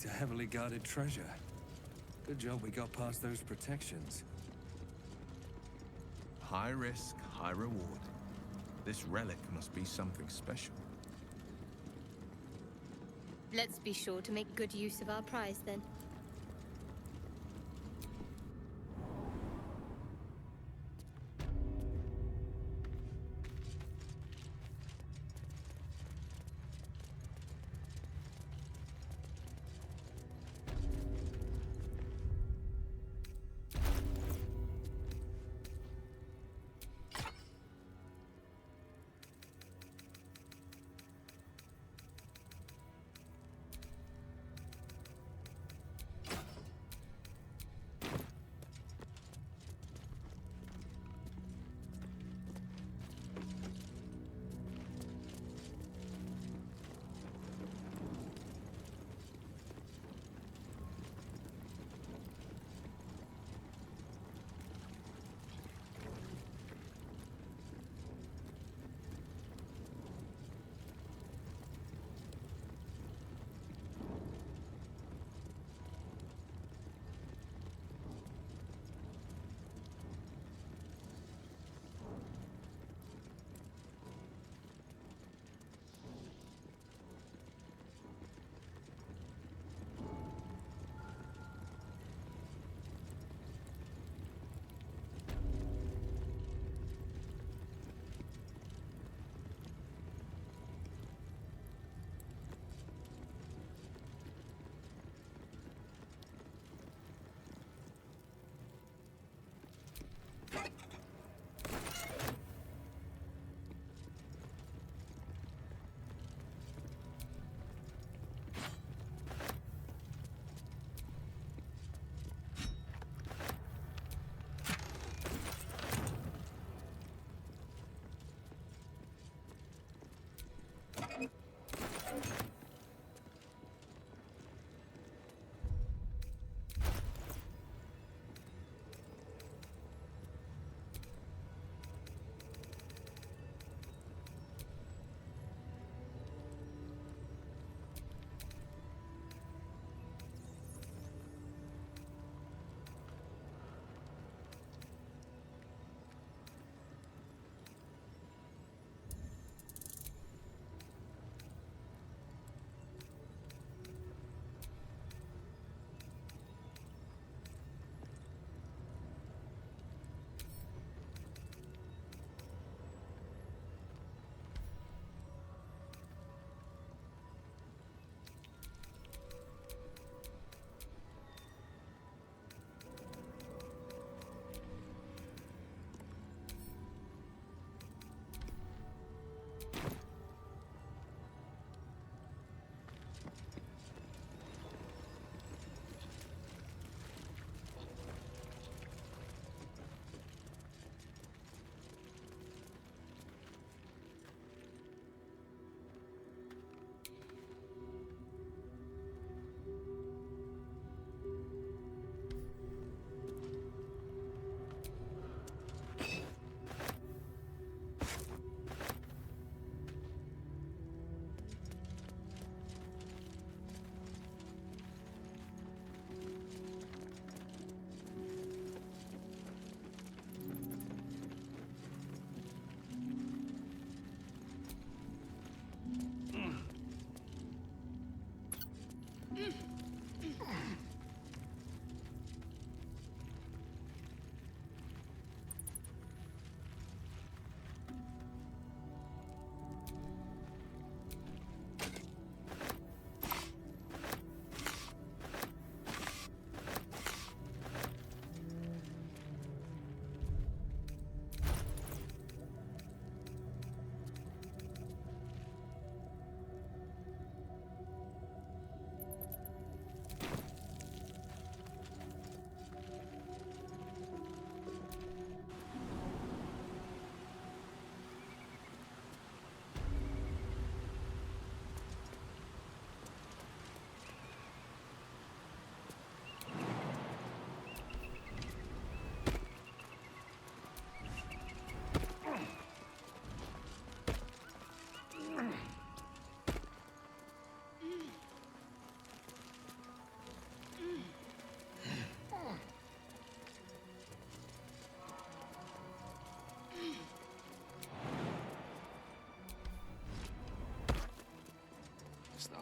Quite a heavily guarded treasure. Good job we got past those protections. High risk, high reward. This relic must be something special. Let's be sure to make good use of our prize, then.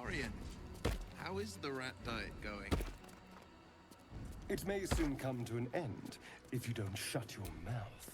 Astarion. How is the rat diet going? It may soon come to an end if you don't shut your mouth.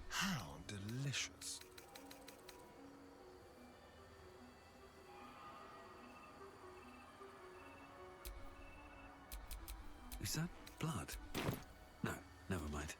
How delicious. Is that blood? No, never mind.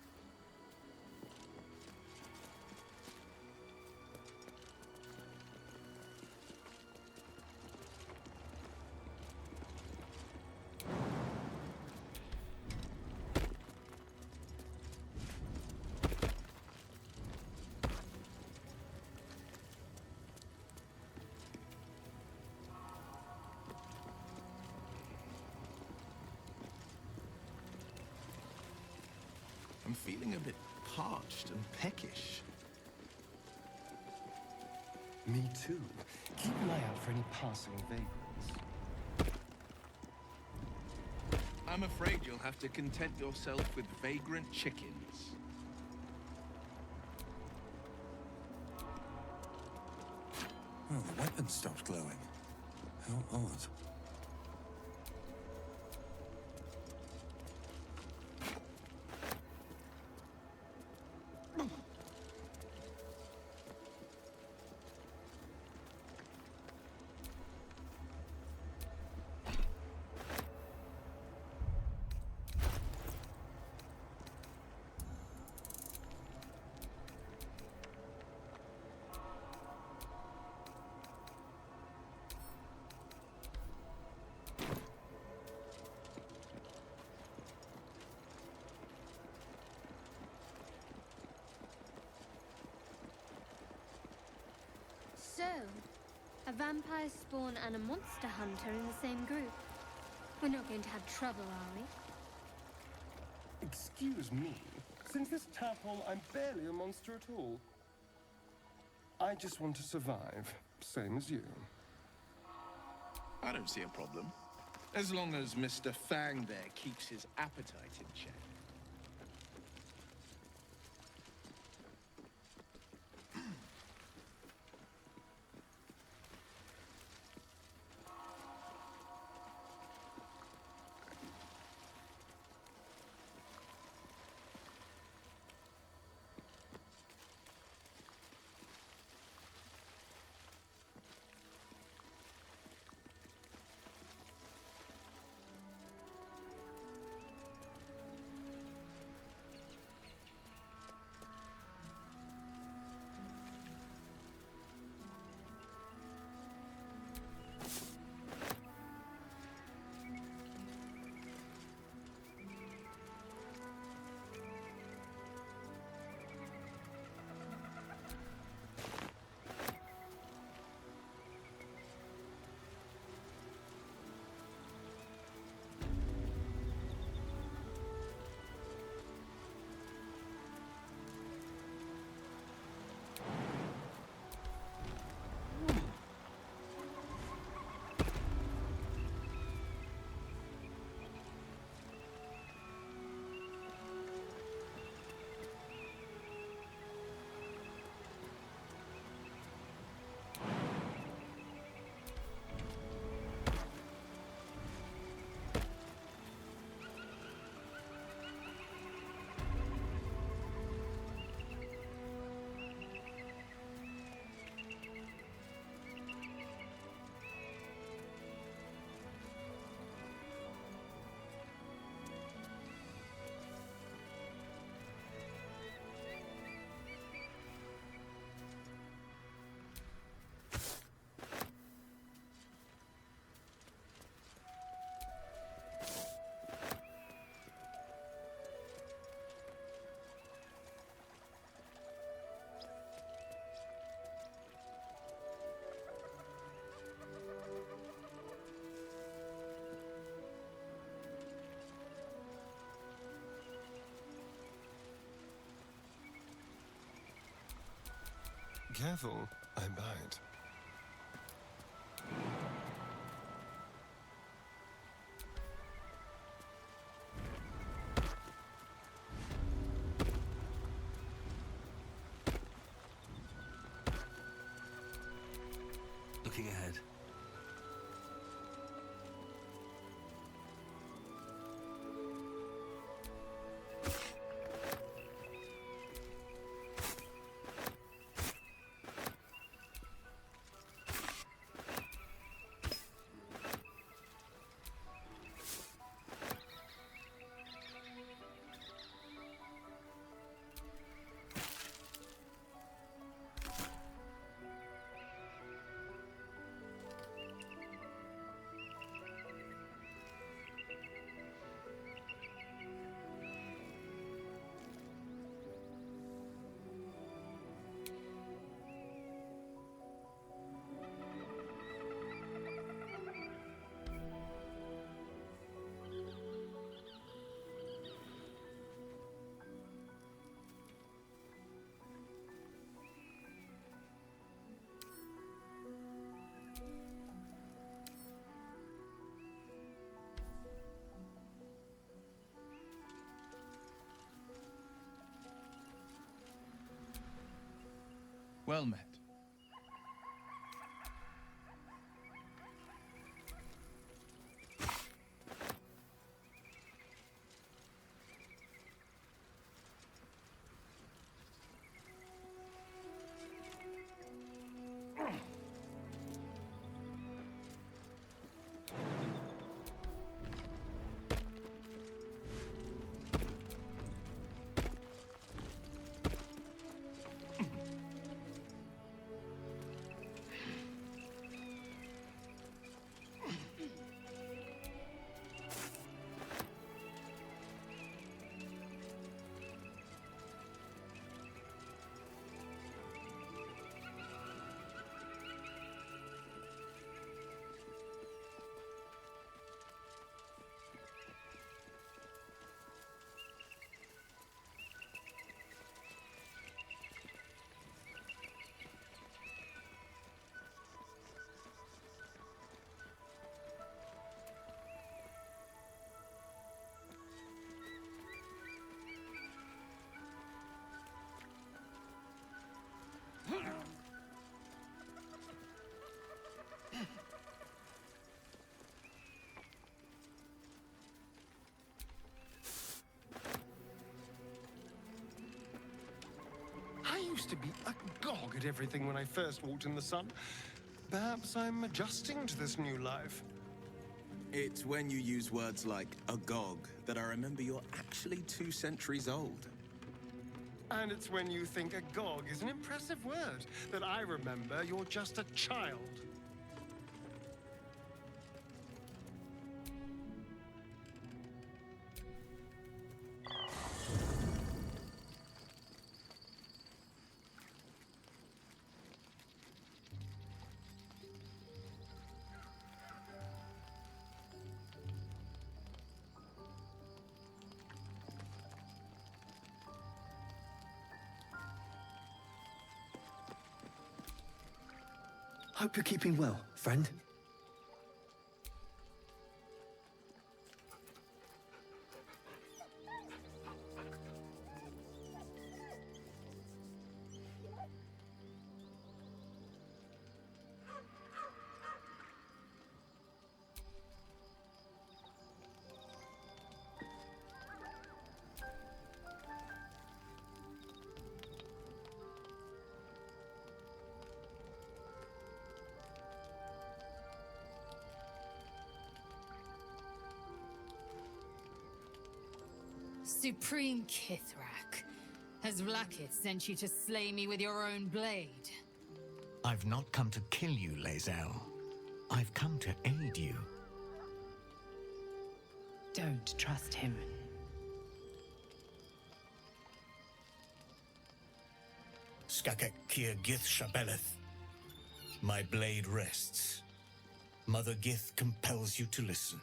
I'm feeling a bit parched and peckish. Me too. Keep an eye out for any passing vagrants. I'm afraid you'll have to content yourself with vagrant chickens. Oh, the weapon stopped glowing. How odd. So, a vampire spawn and a monster hunter in the same group. We're not going to have trouble, are we? Excuse me. Since this tadpole, I'm barely a monster at all. I just want to survive, same as you. I don't see a problem. As long as Mr. Fang there keeps his appetite in check. Careful, I bite. Looking ahead. Well met. I used to be agog at everything when I first walked in the sun. Perhaps I'm adjusting to this new life. It's when you use words like agog that I remember you're actually 2 centuries old. And it's when you think agog is an impressive word that I remember you're just a child. Hope you're keeping well, friend. Supreme Kithrak, has Vlakith sent you to slay me with your own blade? I've not come to kill you, Lae'zel. I've come to aid you. Don't trust him. Skakek Kier Gith Shabeleth. My blade rests. Mother Gith compels you to listen.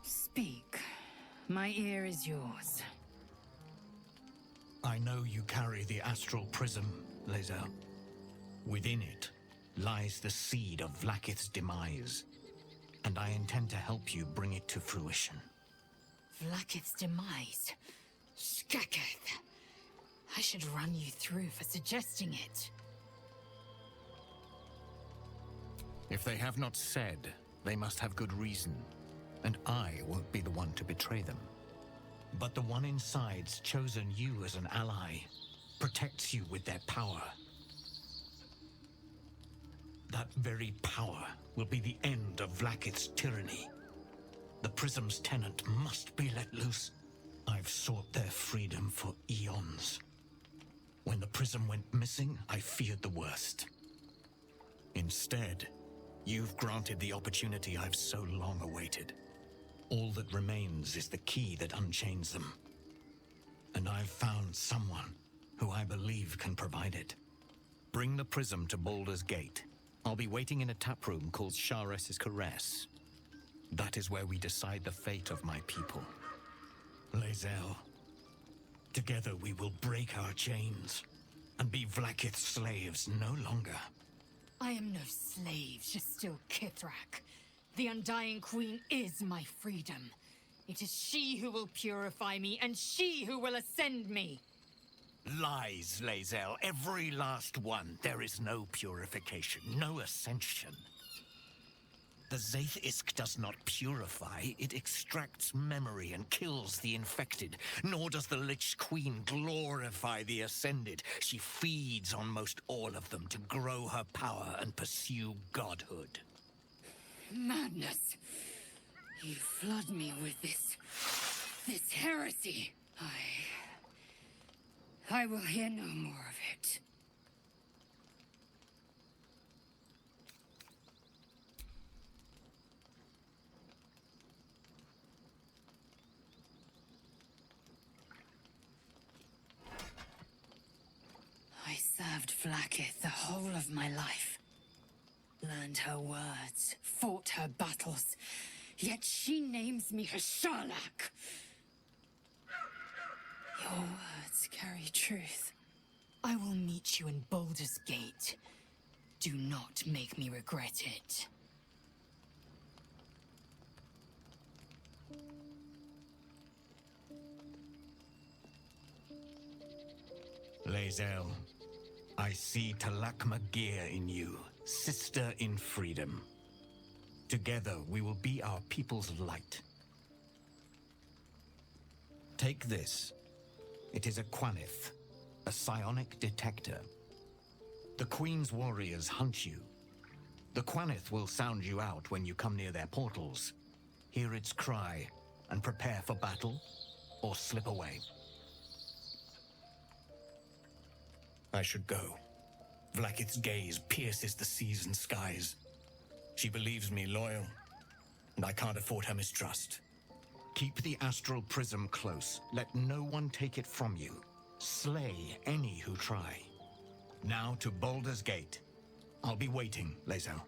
Speak. My ear is yours. I know you carry the astral prism, Lae'zel. Within it lies the seed of Vlaakith's demise, and I intend to help you bring it to fruition. Vlaakith's demise? Skaketh. I should run you through for suggesting it. If they have not said, they must have good reason, and I won't be the one to betray them. But the one inside's chosen you as an ally, protects you with their power. That very power will be the end of Vlaakith's tyranny. The Prism's tenant must be let loose. I've sought their freedom for eons. When the Prism went missing, I feared the worst. Instead, you've granted the opportunity I've so long awaited. All that remains is the key that unchains them. And I've found someone who I believe can provide it. Bring the Prism to Balder's Gate. I'll be waiting in a taproom called Sharess's Caress. That is where we decide the fate of my people. Lae'zel, together we will break our chains and be Vlaakith's slaves no longer. I am no slave, just still Kithrak. The Undying Queen is my freedom. It is she who will purify me, and she who will ascend me. Lies, Lae'zel, every last one. There is no purification, no ascension. The Zaith-Isk does not purify, it extracts memory and kills the infected. Nor does the Lich Queen glorify the ascended. She feeds on most all of them to grow her power and pursue godhood. Madness. You flood me with this heresy. I will hear no more of it. I served Vlaakith the whole of my life. Learned her words, fought her battles, yet she names me her Sharlak. Your words carry truth. I will meet you in Balder's Gate. Do not make me regret it. Lae'zel, I see Talakma Gear in you, sister in freedom. Together we will be our people's light. Take this. It is a Quanith, a psionic detector. The Queen's warriors hunt you. The Quanith will sound you out when you come near their portals. Hear its cry and prepare for battle, or slip away. I should go. Vlaakith's gaze pierces the seas and skies. She believes me loyal, and I can't afford her mistrust. Keep the astral prism close. Let no one take it from you. Slay any who try. Now to Balder's Gate. I'll be waiting, Lae'zel.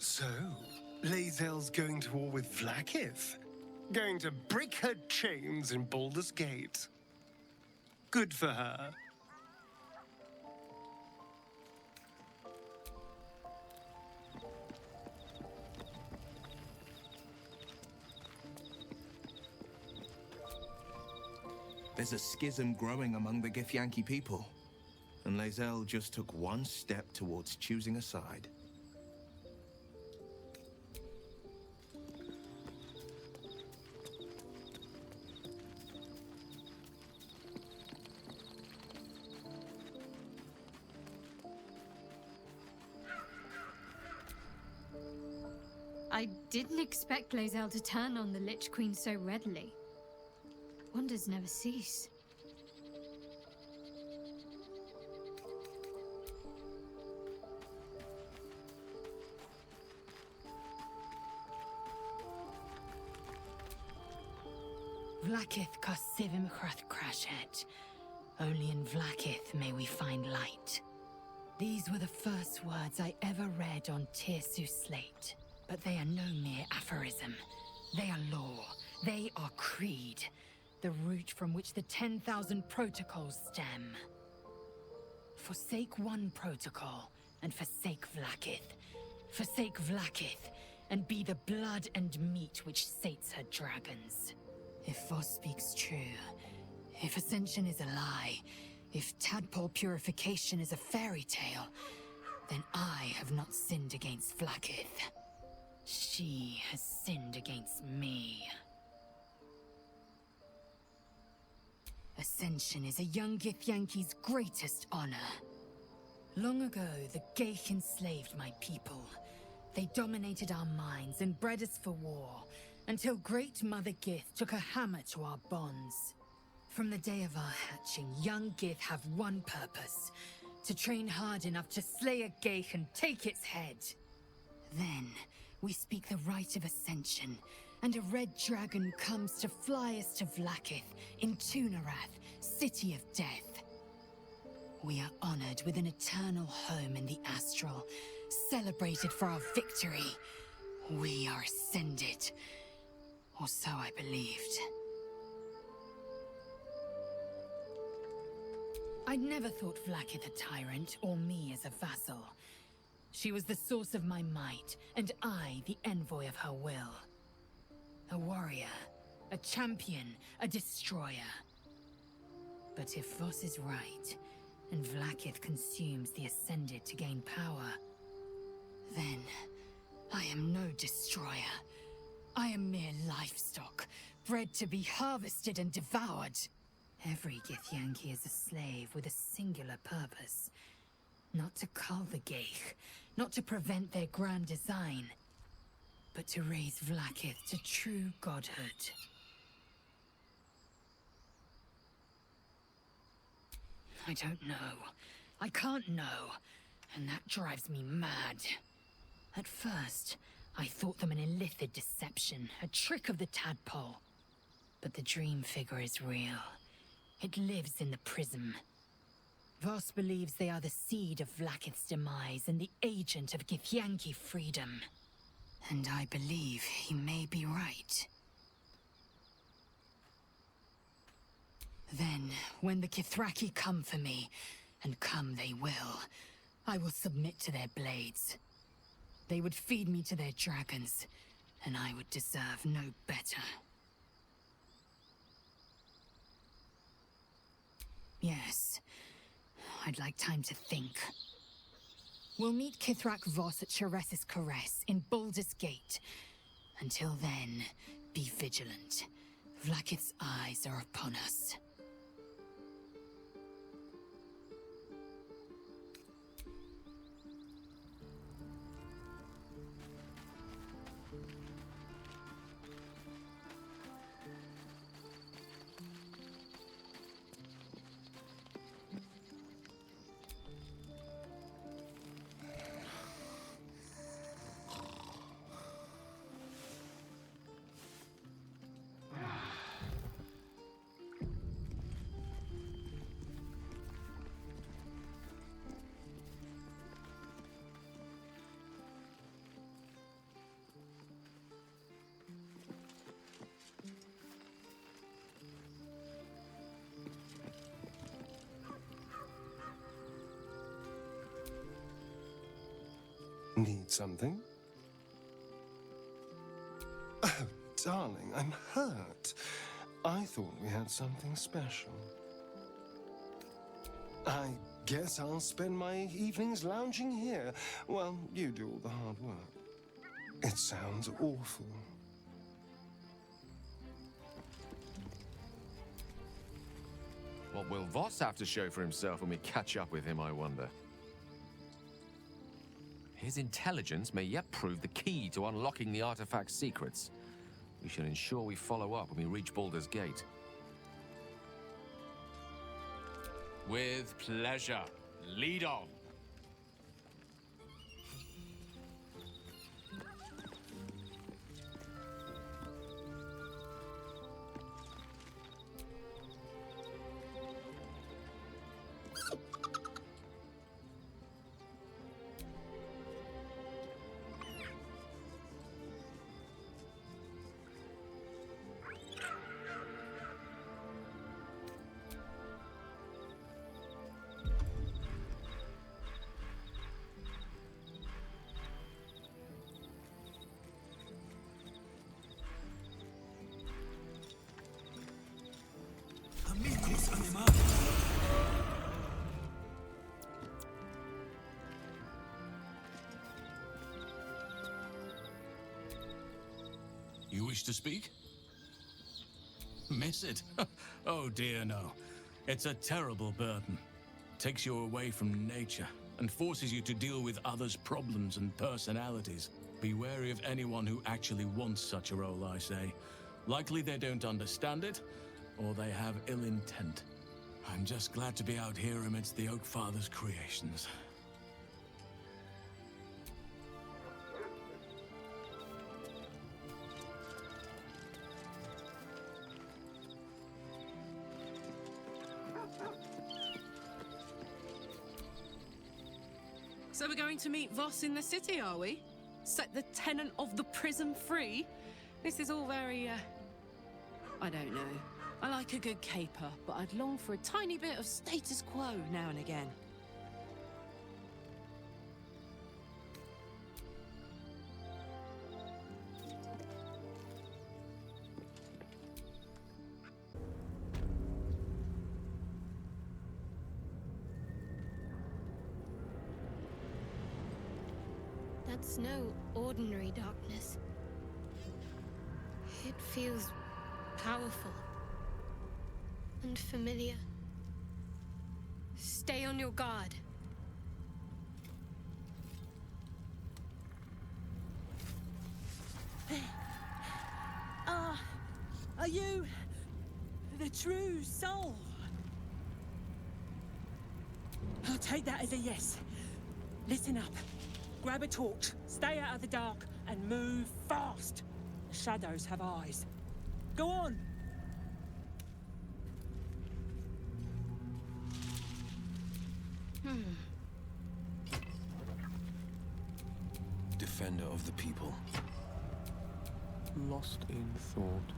So, Lae'zel's going to war with Vlaakith? Going to break her chains in Balder's Gate? Good for her. There's a schism growing among the Githyanki people, and Lae'zel just took one step towards choosing a side. I didn't expect Lae'zel to turn on the Lich Queen so readily. Wonders never cease. Vlakith Karsivim Krashet. Only in Vlakith may we find light. These were the first words I ever read on Tirsu slate. But they are no mere aphorism. They are law. They are creed. The root from which the 10,000 protocols stem. Forsake one protocol, and forsake Vlakith. Forsake Vlakith, and be the blood and meat which sates her dragons. If Voss speaks true, if Ascension is a lie, if tadpole purification is a fairy tale, then I have not sinned against Vlakith. She has sinned against me. Ascension is a young Githyanki's greatest honor. Long ago, the Geich enslaved my people. They dominated our minds and bred us for war, until Great Mother Gith took a hammer to our bonds. From the day of our hatching, young Gith have one purpose: to train hard enough to slay a Geich and take its head. Then, we speak the rite of Ascension, and a red dragon comes to fly us to Vlakith in Tunarath, City of Death. We are honored with an eternal home in the Astral, celebrated for our victory. We are ascended. Or so I believed. I'd never thought Vlakith a tyrant, or me as a vassal. She was the source of my might, and I the envoy of her will. A warrior, a champion, a destroyer. But if Voss is right, and Vlakith consumes the Ascended to gain power, then I am no destroyer. I am mere livestock, bred to be harvested and devoured. Every Githyanki is a slave with a singular purpose. Not to cull the Geich, not to prevent their grand design, but to raise Vlakith to true godhood. I don't know. I can't know, and that drives me mad. At first, I thought them an illithid deception, a trick of the tadpole. But the dream figure is real. It lives in the prism. Voss believes they are the seed of Vlakith's demise and the agent of Githyanki freedom. And I believe he may be right. Then, when the Kithraki come for me, and come they will, I will submit to their blades. They would feed me to their dragons, and I would deserve no better. Yes, I'd like time to think. We'll meet Kithrak Voss at Cheres's Caress in Balder's Gate. Until then, be vigilant. Vlakith's eyes are upon us. Need something? Oh, darling, I'm hurt. I thought we had something special. I guess I'll spend my evenings lounging here while you do all the hard work. It sounds awful. What will Voss have to show for himself when we catch up with him, I wonder? His intelligence may yet prove the key to unlocking the artifact's secrets. We should ensure we follow up when we reach Balder's Gate. With pleasure. Lead on. You wish to speak? Miss it? Oh dear, no. It's a terrible burden. Takes you away from nature and forces you to deal with others' problems and personalities. Be wary of anyone who actually wants such a role, I say. Likely they don't understand it, or they have ill intent. I'm just glad to be out here amidst the Oak Father's creations. So we're going to meet Voss in the city, are we? Set the tenant of the prison free? This is all very, I don't know. I like a good caper, but I'd long for a tiny bit of status quo now and again. That's no ordinary darkness. It feels powerful and familiar. Stay on your guard. Are you the true soul? I'll take that as a yes. Listen up. Grab a torch, stay out of the dark, and move fast. The shadows have eyes. Go on! Defender of the people. Lost in thought.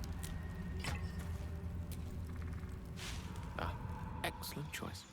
Ah, excellent choice.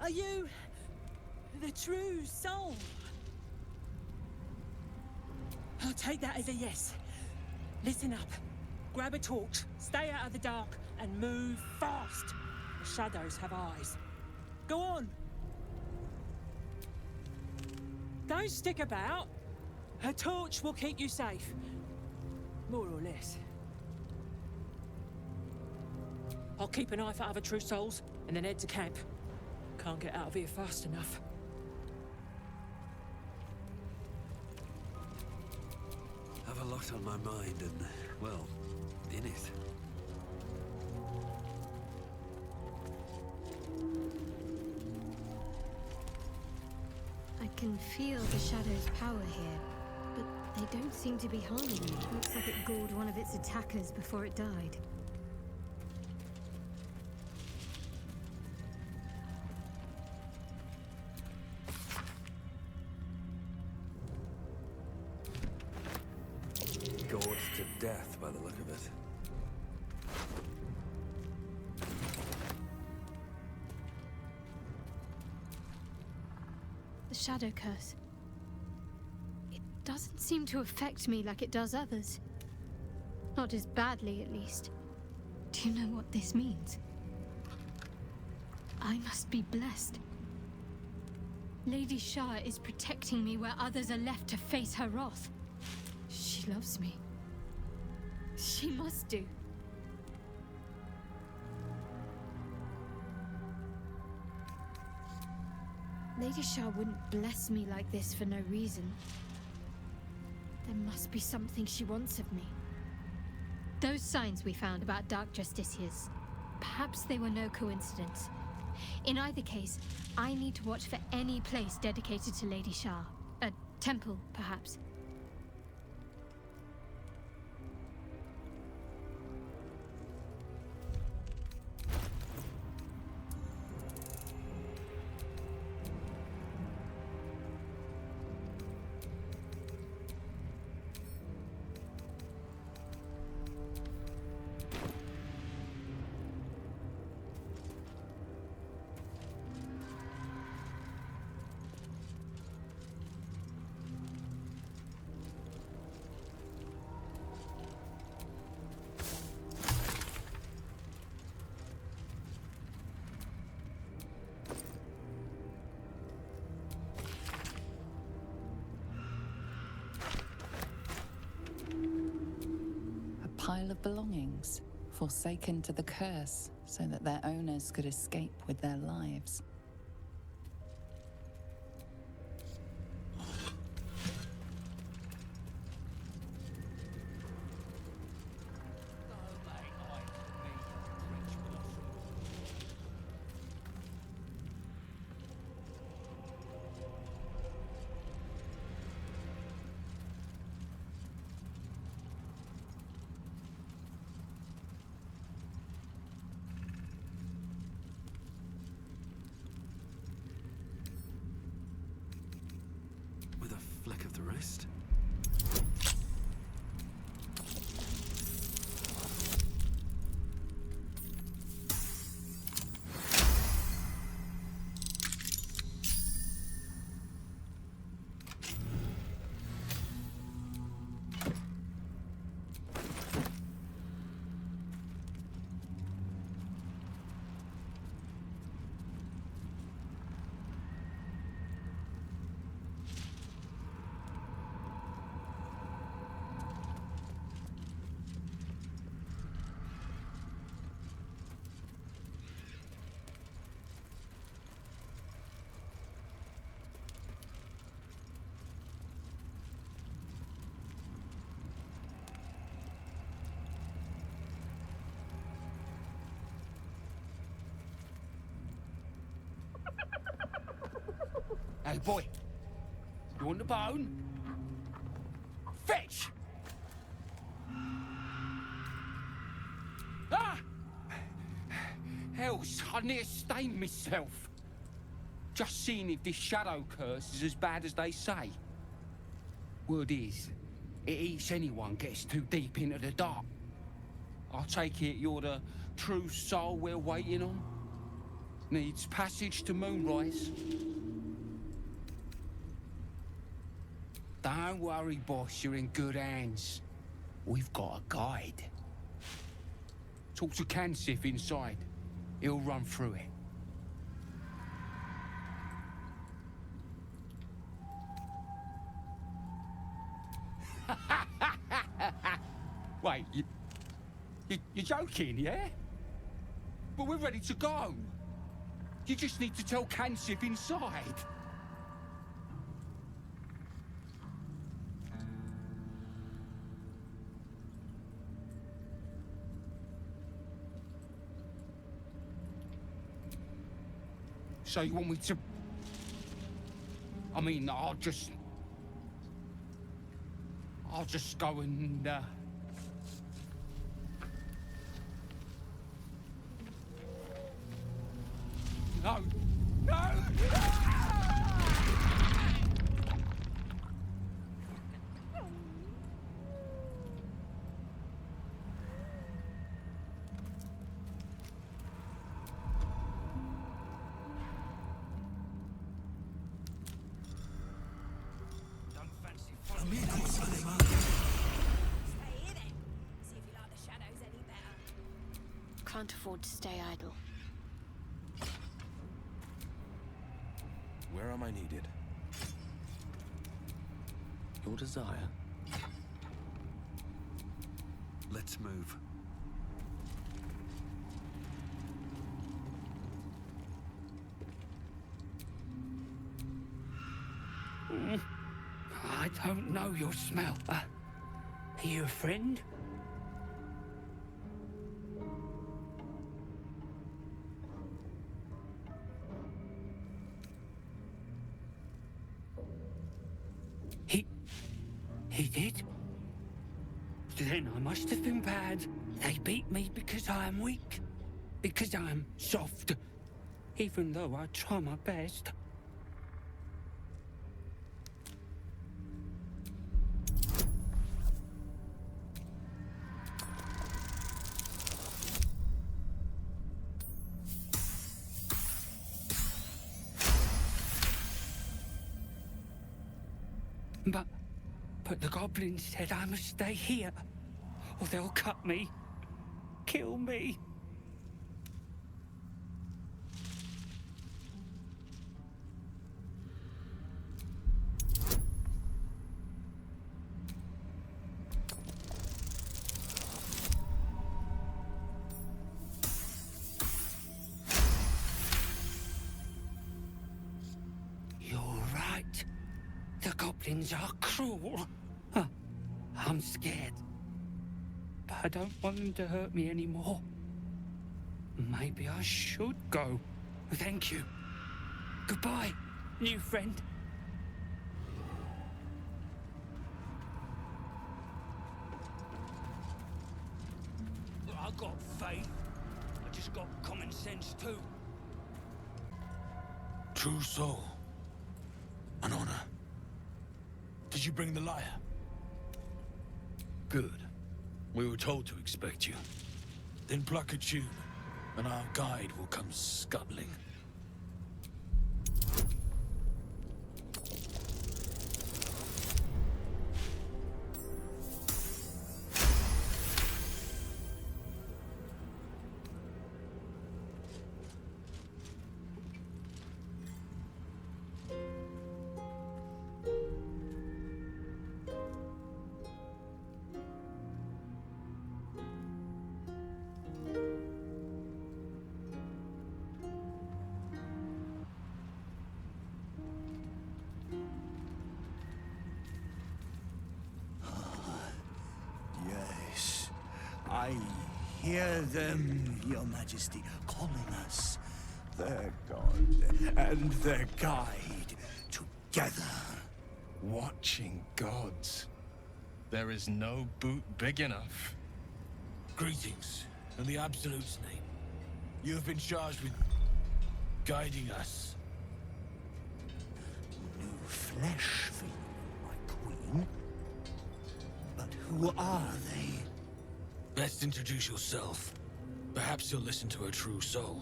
Are you the true soul? I'll take that as a yes. Listen up. Grab a torch, stay out of the dark, and move fast. The shadows have eyes. Go on! Don't stick about. Her torch will keep you safe. More or less. I'll keep an eye for other true souls, and then head to camp. Can't get out of here fast enough. Have a lot on my mind and, well, in it. I can feel the shadow's power here, but they don't seem to be harming me. Looks like it gored one of its attackers before it died. Gored to death by the look of it. The shadow curse. It doesn't seem to affect me like it does others. Not as badly, at least. Do you know what this means? I must be blessed. Lady Shah is protecting me where others are left to face her wrath. She loves me. She must do. Lady Shah wouldn't bless me like this for no reason. There must be something she wants of me. Those signs we found about Dark Justiciars, perhaps they were no coincidence. In either case, I need to watch for any place dedicated to Lady Shah. A temple, perhaps. Pile of belongings, forsaken to the curse so that their owners could escape with their lives. With a flick of the wrist. Hey, boy. You want the bone? Fetch! Ah! Hells, I near stained myself. Just seeing if this shadow curse is as bad as they say. Word is, it eats anyone gets too deep into the dark. I take it you're the true soul we're waiting on? Needs passage to Moonrise? Don't worry, boss, you're in good hands. We've got a guide. Talk to Kansif inside. He'll run through it. Wait, you're joking, yeah? But we're ready to go. You just need to tell Kansif inside. So you want me to... I mean, I'll just go and, No! No! Can't afford to stay idle. Where am I needed? Your desire? Let's move. I don't know your smell. Are you a friend? He did? Then I must have been bad. They beat me because I am weak. Because I am soft. Even though I try my best. But the goblins said I must stay here, or they'll cut me, kill me. You're right. The goblins are cruel. I'm scared. But I don't want them to hurt me anymore. Maybe I should go. Thank you. Goodbye, new friend. I got faith. I just got common sense too. True soul. An honor. Did you bring the lyre? Good. We were told to expect you. Then pluck a tune, and our guide will come scuttling. I hear them, Your Majesty, calling us their god and their guide together. Watching gods. There is no boot big enough. Greetings, in the Absolute's name. You have been charged with guiding us. New flesh for you, my queen. But who are they? Best introduce yourself. Perhaps you'll listen to a true soul.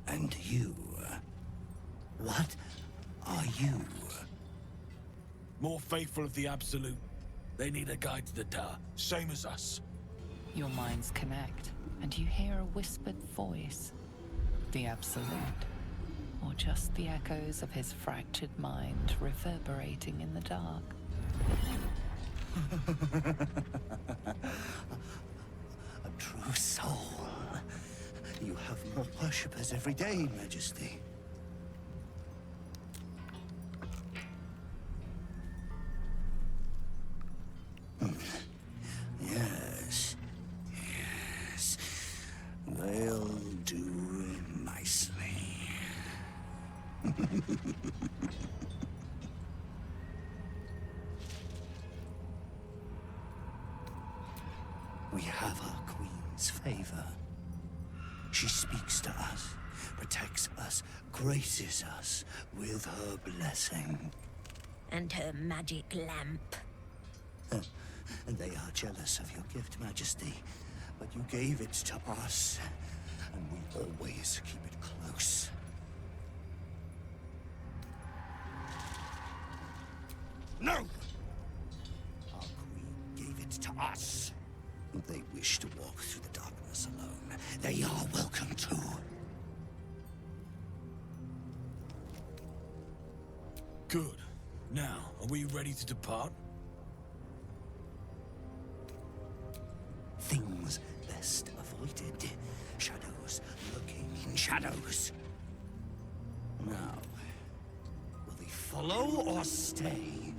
And you? What are you? More faithful of the Absolute. They need a guide to the tower, same as us. Your minds connect, and you hear a whispered voice. The Absolute. Or just the echoes of his fractured mind reverberating in the dark. A true soul. You have more worshippers every day, Majesty. Yes. Yes. They'll do nicely. We have our queen's favor. She speaks to us, protects us, graces us with her blessing. And her magic lamp. And they are jealous of your gift, Majesty. But you gave it to us, and we always keep it close. No! wish to walk through the darkness alone, they are welcome to. Good. Now, are we ready to depart? Things best avoided. Shadows lurking in shadows. Now, will they follow or stay?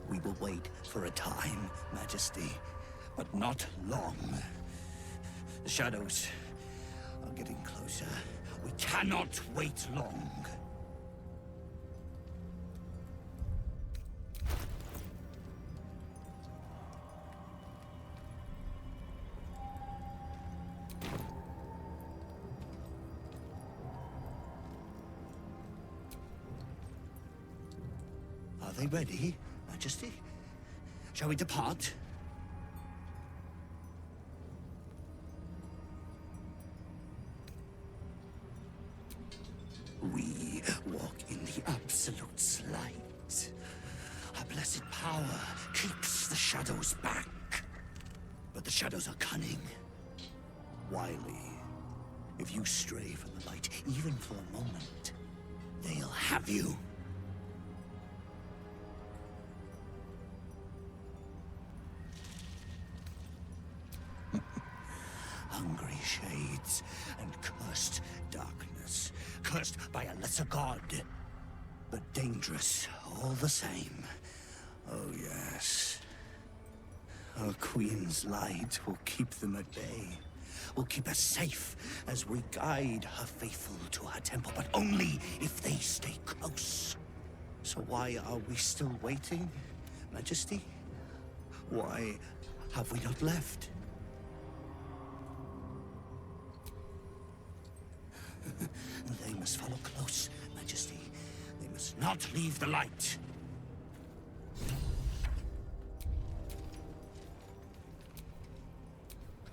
We will wait for a time, Majesty, but not long. The shadows are getting closer. We cannot wait long. Are they ready, Majesty? Shall we depart? We walk in the Absolute's light. Our blessed power keeps the shadows back. But the shadows are cunning, wily. If you stray from the light, even for a moment, they'll have you. Hungry shades and cursed darkness. Cursed by a lesser god, but dangerous all the same. Oh yes. Our queen's light will keep them at bay. Will keep us safe as we guide her faithful to her temple, but only if they stay close. So why are we still waiting, Majesty? Why have we not left? They must follow close, Majesty. They must not leave the light.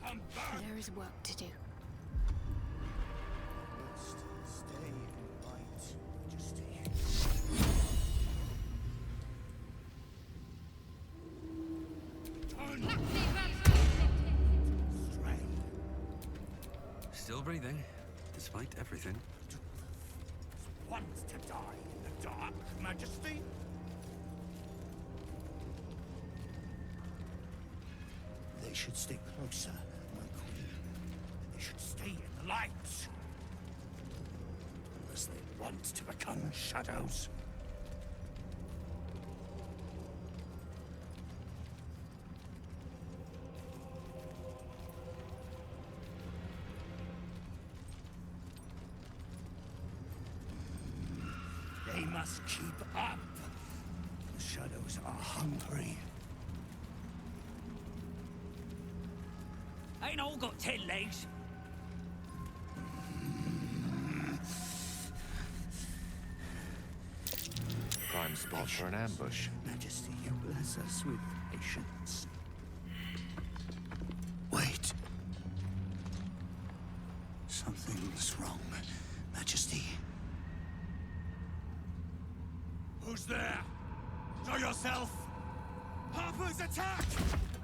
Come back! There is work to do. Must stay in the light, Majesty. Still breathing, despite everything. Wants to die in the dark, Majesty? They should stay closer, my queen. They should stay in the light. Unless they want to become shadows. They must keep up. The shadows are hungry. Ain't all got 10 legs. Prime spot for an ambush. Majesty, you bless us with patience. Wait. Something's wrong, Majesty. Who's there? Show yourself! Harper's attack!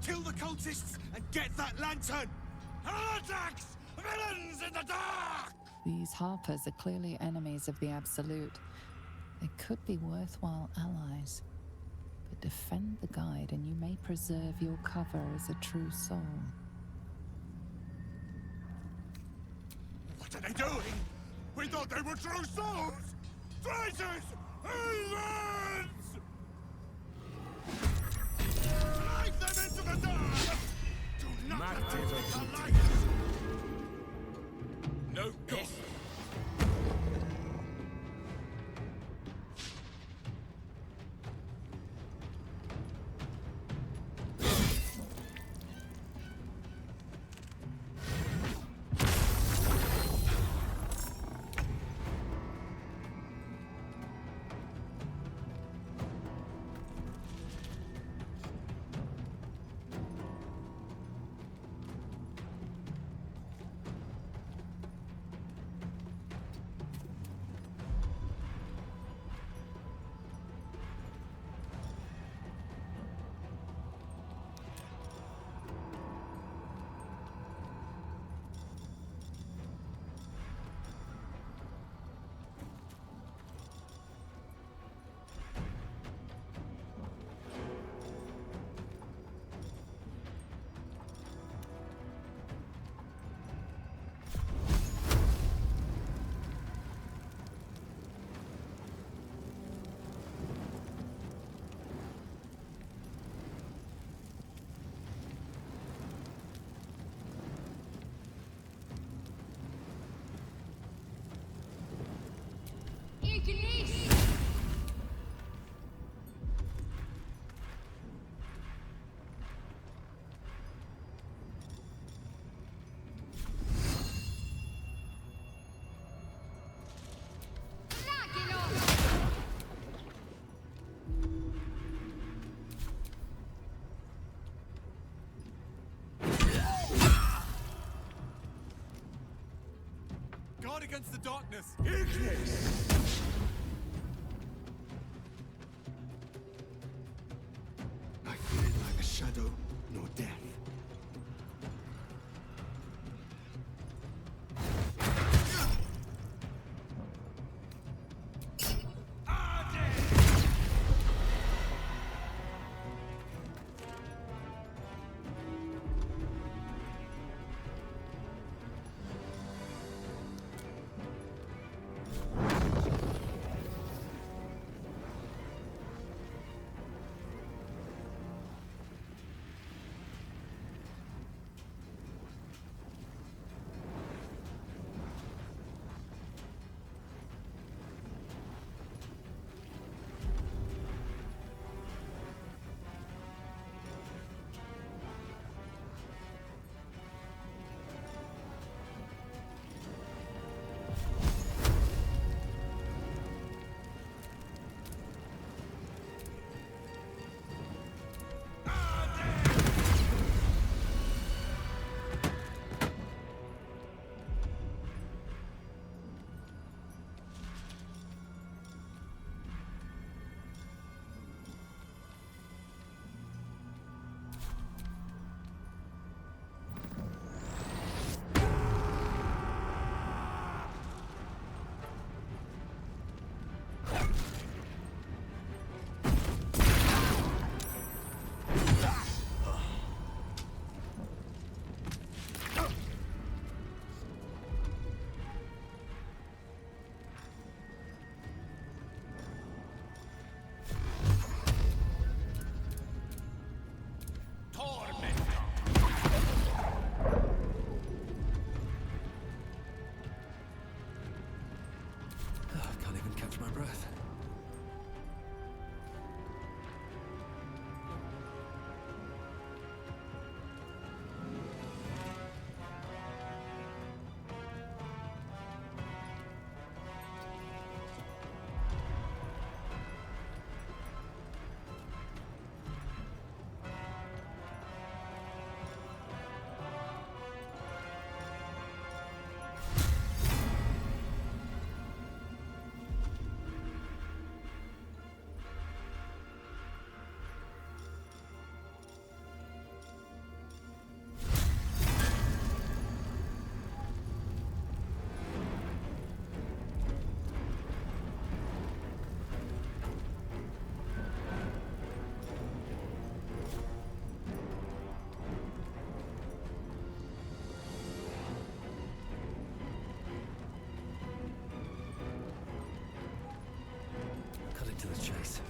Kill the cultists and get that lantern! Heretics! Villains in the dark! These Harpers are clearly enemies of the Absolute. They could be worthwhile allies. But defend the guide and you may preserve your cover as a true soul. What are they doing? We thought they were true souls! Traitors! Heathens! Drive them into the dark! Do not let them take our light! No gossip! guard against the darkness. I feel neither shadow nor death. I can't even catch my breath. Cutting to the chase.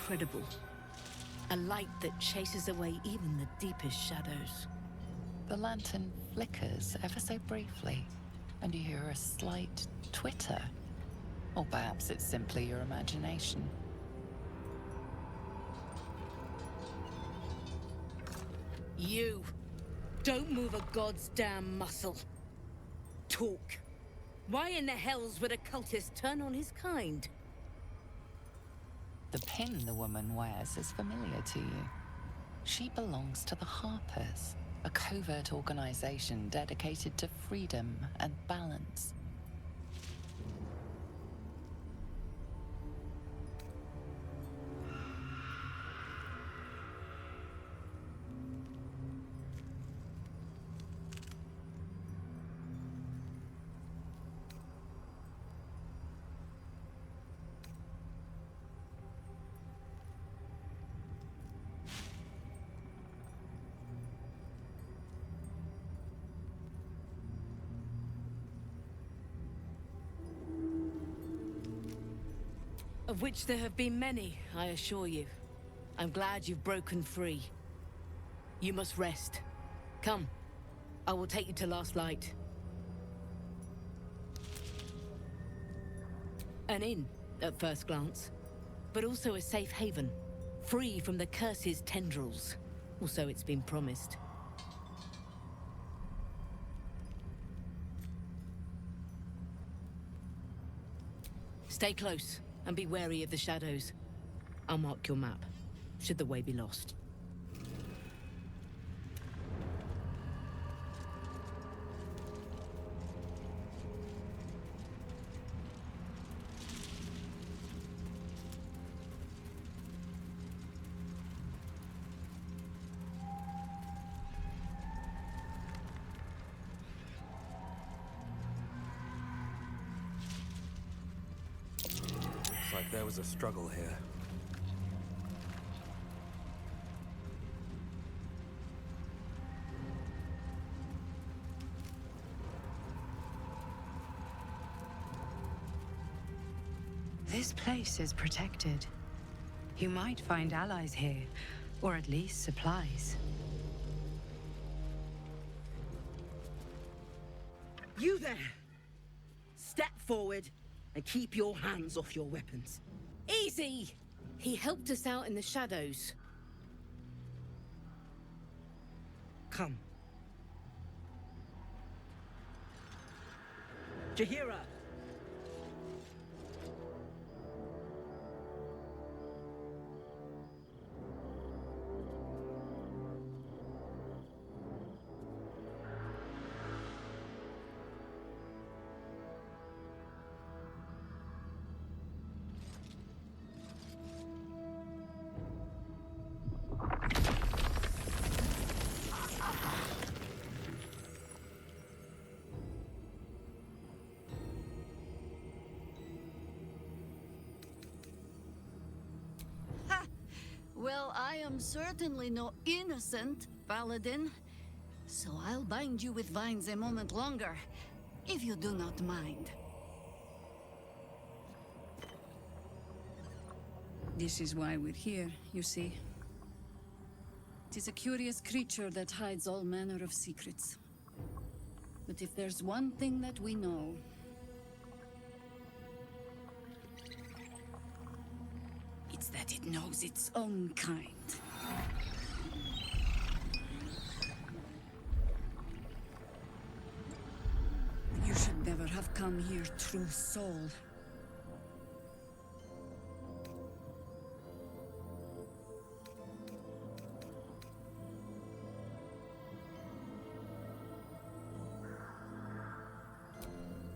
incredible. A light that chases away even the deepest shadows. The lantern flickers ever so briefly, and you hear a slight twitter. Or perhaps it's simply your imagination. You! Don't move a god's damn muscle. Talk. Why in the hells would a cultist turn on his kind? The pin the woman wears is familiar to you. She belongs to the Harpers, a covert organization dedicated to freedom and balance. Of which there have been many, I assure you. I'm glad you've broken free. You must rest. Come, I will take you to Last Light. An inn, at first glance, but also a safe haven, free from the curse's tendrils. Or so it's been promised. Stay close. And be wary of the shadows. I'll mark your map, should the way be lost. Looks like there was a struggle here. This place is protected. You might find allies here, or at least supplies. You there! Step forward and keep your hands off your weapons. Easy! He helped us out in the shadows. Come. Jahira! Well, I am certainly no innocent, Paladin. So I'll bind you with vines a moment longer, if you do not mind. This is why we're here, you see. It is a curious creature that hides all manner of secrets. But if there's one thing that we know, it's that it knows its own kind. You should never have come here, true soul.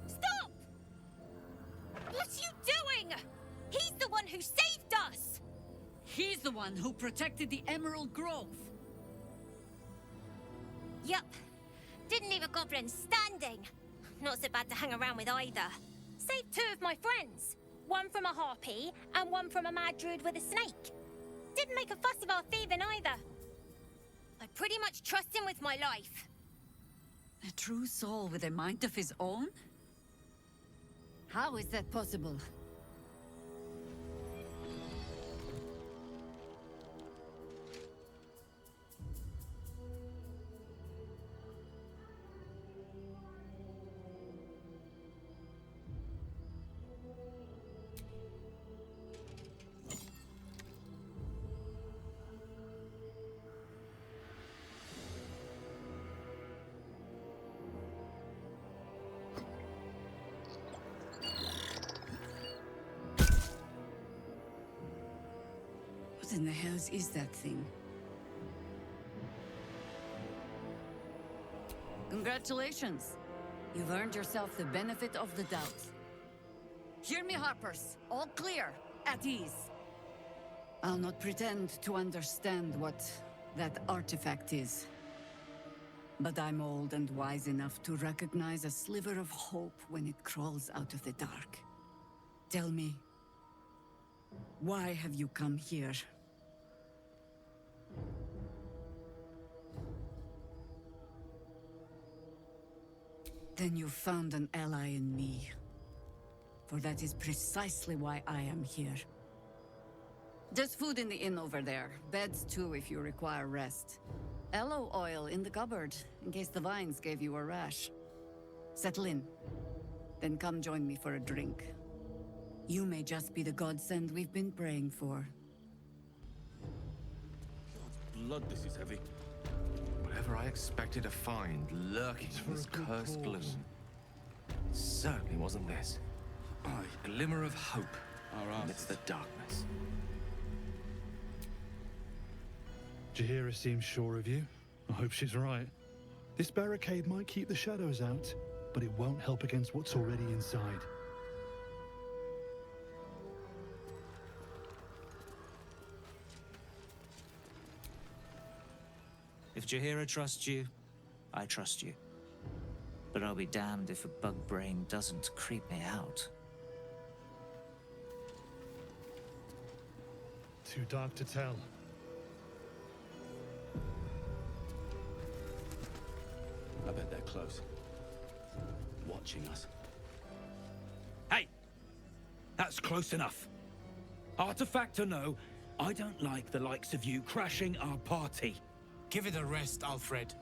Stop! What are you doing? He's the one who saved us! He's the one who protected the Emerald Grove. Yup. Didn't leave a goblin standing. Not so bad to hang around with either. Saved two of my friends. One from a harpy, and one from a mad druid with a snake. Didn't make a fuss of our thieving either. I pretty much trust him with my life. A true soul with a mind of his own? How is that possible? in the hells is that thing? Congratulations. You've earned yourself the benefit of the doubt. Hear me, Harpers. All clear. At ease. I'll not pretend to understand what that artifact is. But I'm old and wise enough to recognize a sliver of hope when it crawls out of the dark. Tell me, why have you come here? Then you found an ally in me. For that is precisely why I am here. There's food in the inn over there. Beds too if you require rest. Aloe oil in the cupboard, in case the vines gave you a rash. Settle in. Then come join me for a drink. You may just be the godsend we've been praying for. Blood, this is heavy. Whatever I expected to find lurking in this cursed gloom, certainly wasn't this. A glimmer of hope amidst the darkness. Jaheira seems sure of you. I hope she's right. This barricade might keep the shadows out, but it won't help against what's already inside. If Jaheira trusts you, I trust you. But I'll be damned if a bug brain doesn't creep me out. Too dark to tell. I bet they're close. Watching us. Hey! That's close enough. Artifact or no, I don't like the likes of you crashing our party. Give it a rest, Alfred.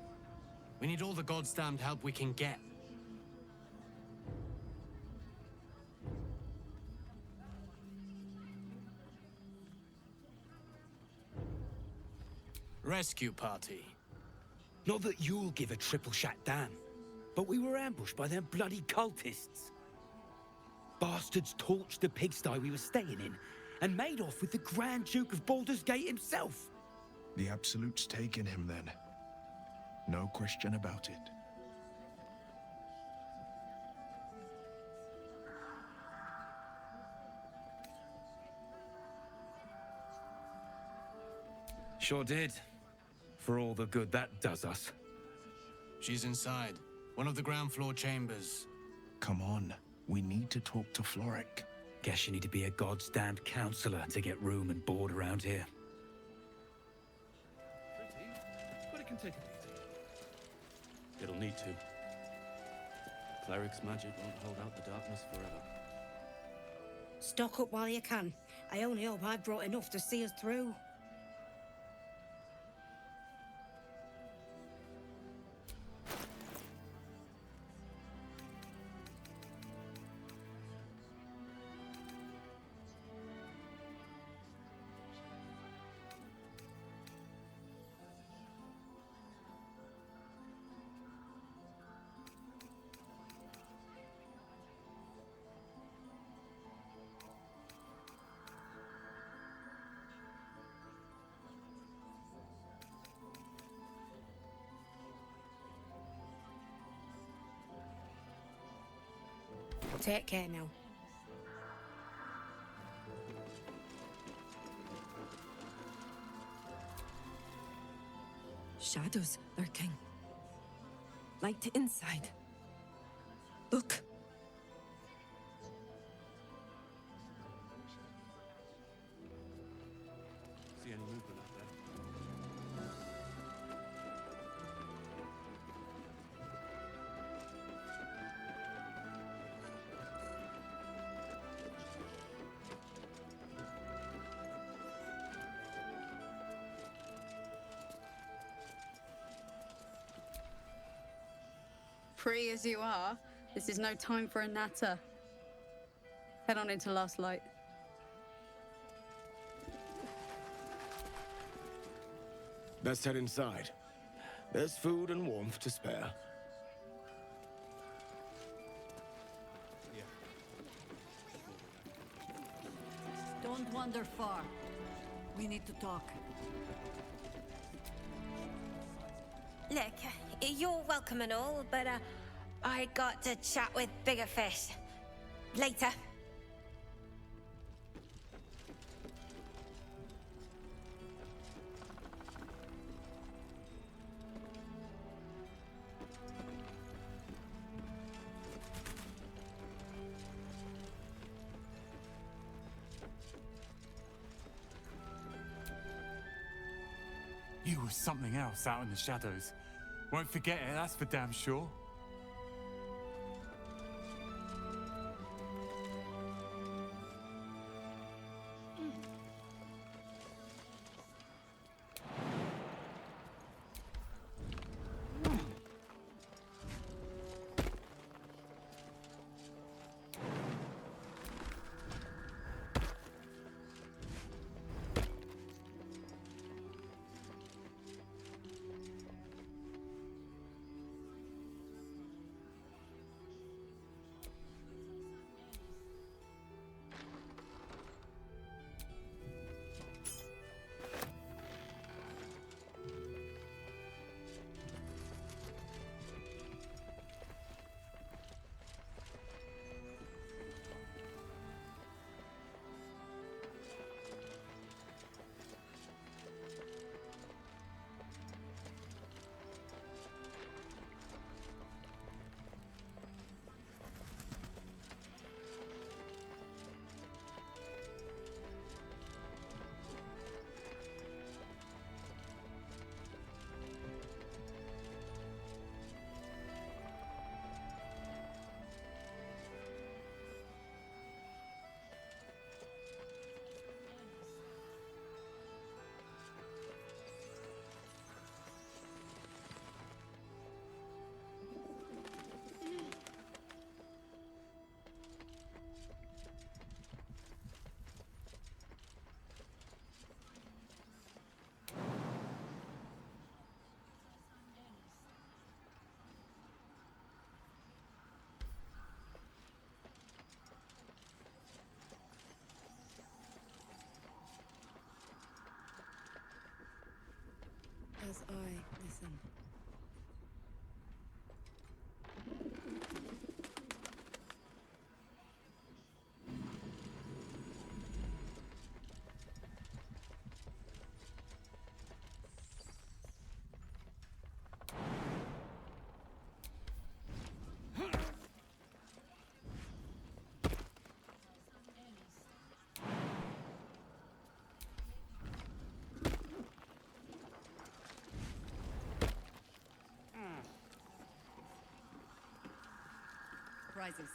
We need all the goddamned help we can get. Rescue party. Not that you'll give a triple shot damn, but we were ambushed by them bloody cultists. Bastards torched the pigsty we were staying in and made off with the Grand Duke of Balder's Gate himself. The Absolute's taken him then. No question about it. Sure did. For all the good that does us. She's inside. One of the ground floor chambers. Come on. We need to talk to Floric. Guess you need to be a goddamned counselor to get room and board around here. But it can take a beating. It'll need to. Cleric's magic won't hold out the darkness forever. Stock up while you can. I only hope I've brought enough to see us through. Take care now. Shadows lurking. Light inside. Look. See any movement up there? Free as you are, this is no time for a natter. Head on into Last Light. Best head inside. There's food and warmth to spare. Don't wander far. We need to talk. Look, you're welcome and all, but I got to chat with bigger fish. Later. You were something else out in the shadows. Won't forget it, that's for damn sure. As I listen. Prizes.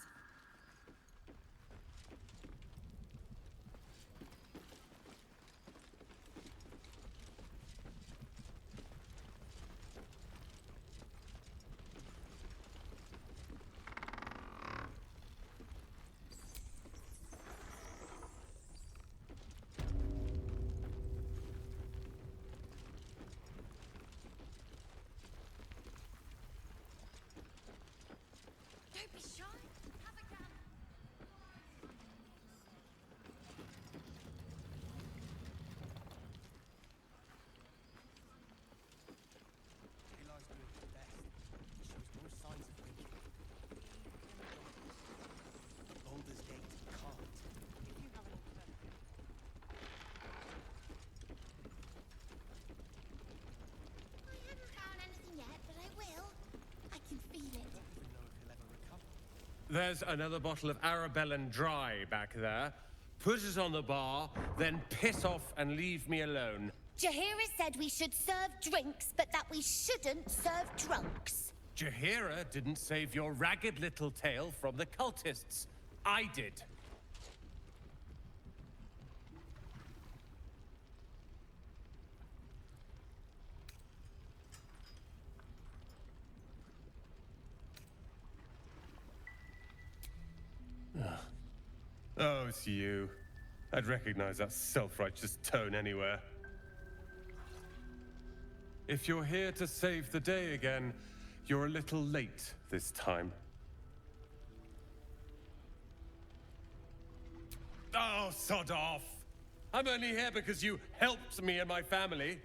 Don't be shy. Have a gun. Eli's doing his best. He shows no signs of waking. Balder's Gate can't. If you have an alternative. I haven't found anything yet, but I will. I can feel it. There's another bottle of Arabellan Dry back there. Put it on the bar, then piss off and leave me alone. Jaheira said we should serve drinks, but that we shouldn't serve drunks. Jaheira didn't save your ragged little tail from the cultists. I did. Oh, it's you. I'd recognize that self-righteous tone anywhere. If you're here to save the day again, you're a little late this time. Oh, sod off! I'm only here because you helped me and my family.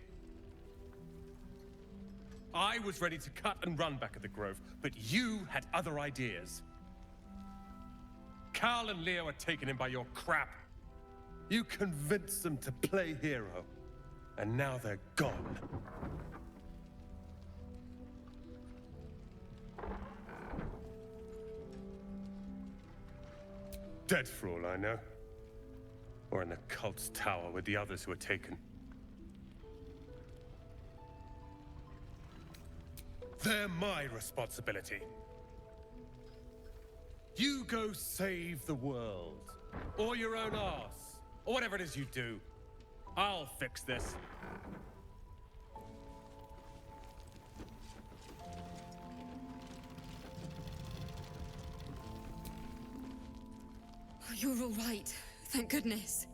I was ready to cut and run back at the Grove, but you had other ideas. Carl and Leo were taken in by your crap. You convinced them to play hero, and now they're gone. Dead for all I know. Or in the cult's tower with the others who were taken. They're my responsibility. You go save the world. Or your own arse. Or whatever it is you do. I'll fix this. Oh, you're all right. Thank goodness.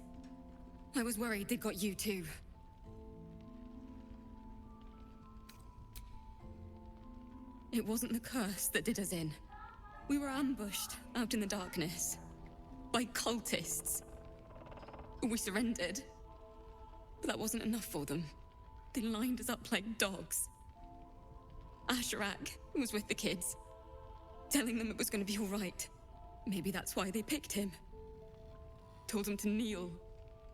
I was worried they'd got you too. It wasn't the curse that did us in. We were ambushed out in the darkness by cultists. We surrendered, but that wasn't enough for them. They lined us up like dogs. Asherak was with the kids, telling them it was going to be all right. Maybe that's why they picked him. Told him to kneel.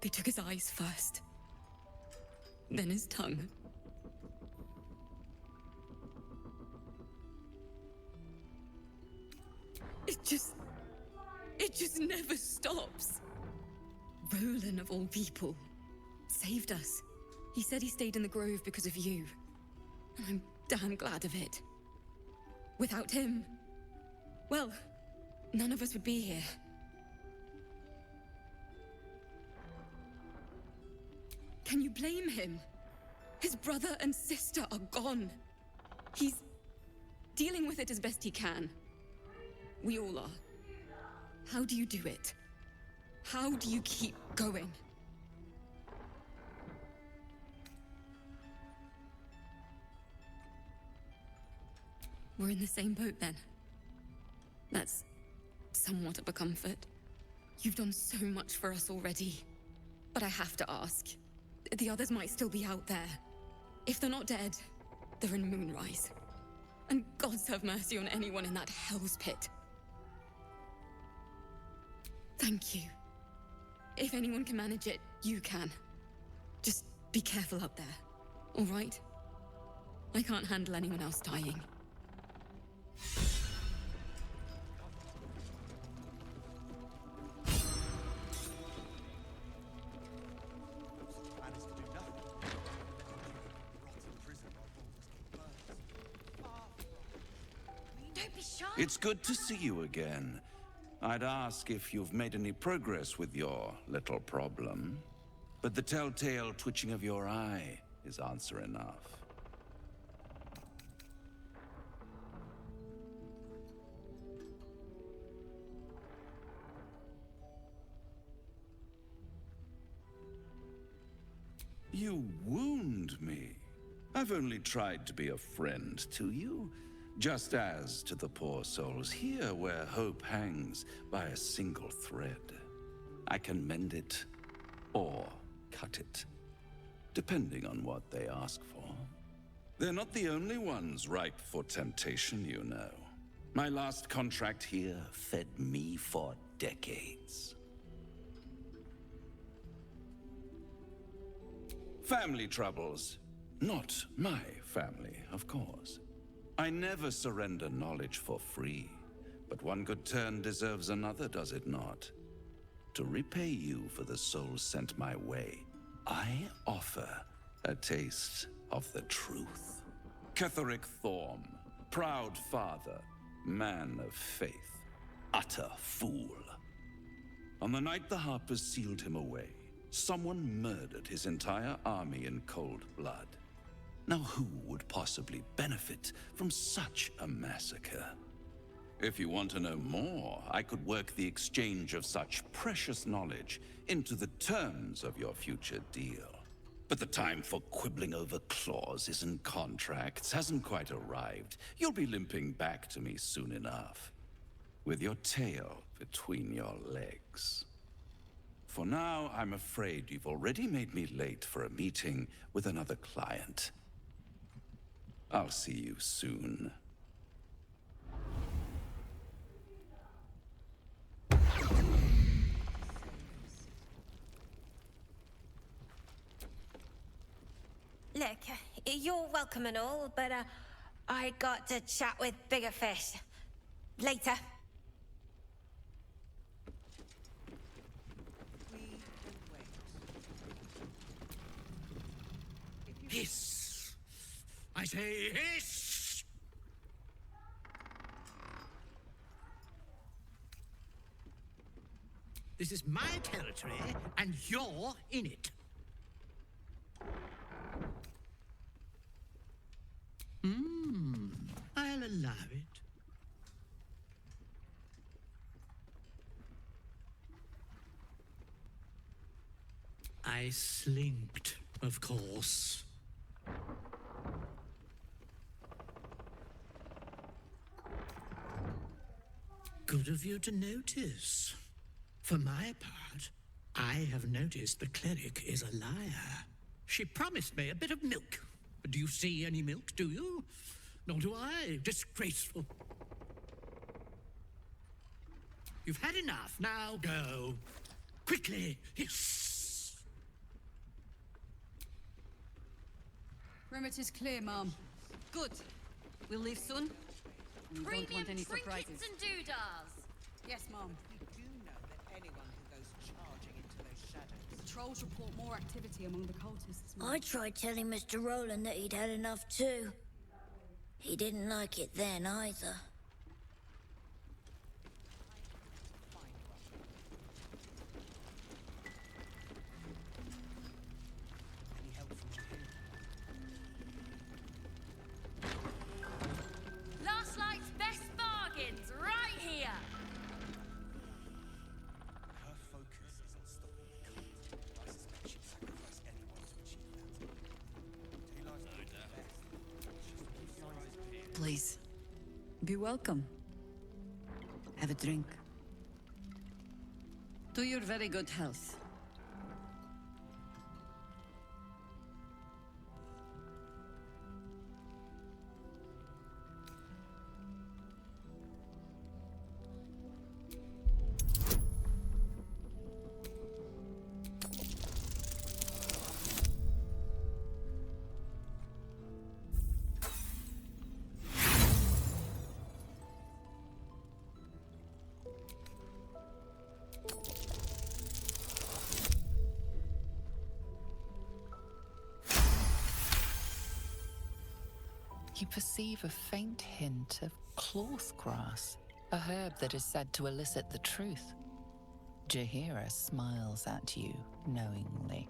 They took his eyes first, then his tongue. It just never stops. Roland, of all people, saved us. He said he stayed in the Grove because of you. And I'm damn glad of it. Without him, well, none of us would be here. Can you blame him? His brother and sister are gone. He's dealing with it as best he can. We all are. How do you do it? How do you keep going? We're in the same boat then. That's somewhat of a comfort. You've done so much for us already. But I have to ask. The others might still be out there. If they're not dead, they're in Moonrise. And gods have mercy on anyone in that hell's pit. Thank you. If anyone can manage it, you can. Just be careful out there, all right? I can't handle anyone else dying. It's good to see you again. I'd ask if you've made any progress with your little problem, but the telltale twitching of your eye is answer enough. You wound me. I've only tried to be a friend to you. Just as to the poor souls here where hope hangs by a single thread. I can mend it, or cut it, depending on what they ask for. They're not the only ones ripe for temptation, you know. My last contract here fed me for decades. Family troubles. Not my family, of course. I never surrender knowledge for free, but one good turn deserves another, does it not? To repay you for the souls sent my way, I offer a taste of the truth. Ketheric Thorm, proud father, man of faith, utter fool. On the night the Harpers sealed him away, someone murdered his entire army in cold blood. Now who would possibly benefit from such a massacre? If you want to know more, I could work the exchange of such precious knowledge into the terms of your future deal. But the time for quibbling over clauses and contracts hasn't quite arrived. You'll be limping back to me soon enough, with your tail between your legs. For now, I'm afraid you've already made me late for a meeting with another client. I'll see you soon. Look, you're welcome and all, but I got to chat with bigger fish. Later. Hiss! I say hiss! This is my territory, and you're in it. I'll allow it. I slinked, of course. Good of you to notice. For my part, I have noticed the cleric is a liar. She promised me a bit of milk. Do you see any milk, do you? Nor do I. Disgraceful. You've had enough. Now go. Quickly. Yes. Perimeter is clear, Mom. Good. We'll leave soon. We don't Premium want any trinkets surprises. and doodahs. Yes, Mom. We do know that anyone who goes charging into those shadows. The trolls report more activity among the cultists, Mom. I tried telling Mr. Rowland that he'd had enough too. He didn't like it then either. Last night's best bargains, right here. Her focus is on stopping the cult. I suspect she'd sacrifice anyone to achieve that. Taylor's doing her best. Please. Be welcome. Have a drink. To your very good health. You perceive a faint hint of cloth grass, a herb that is said to elicit the truth. Jahira smiles at you knowingly.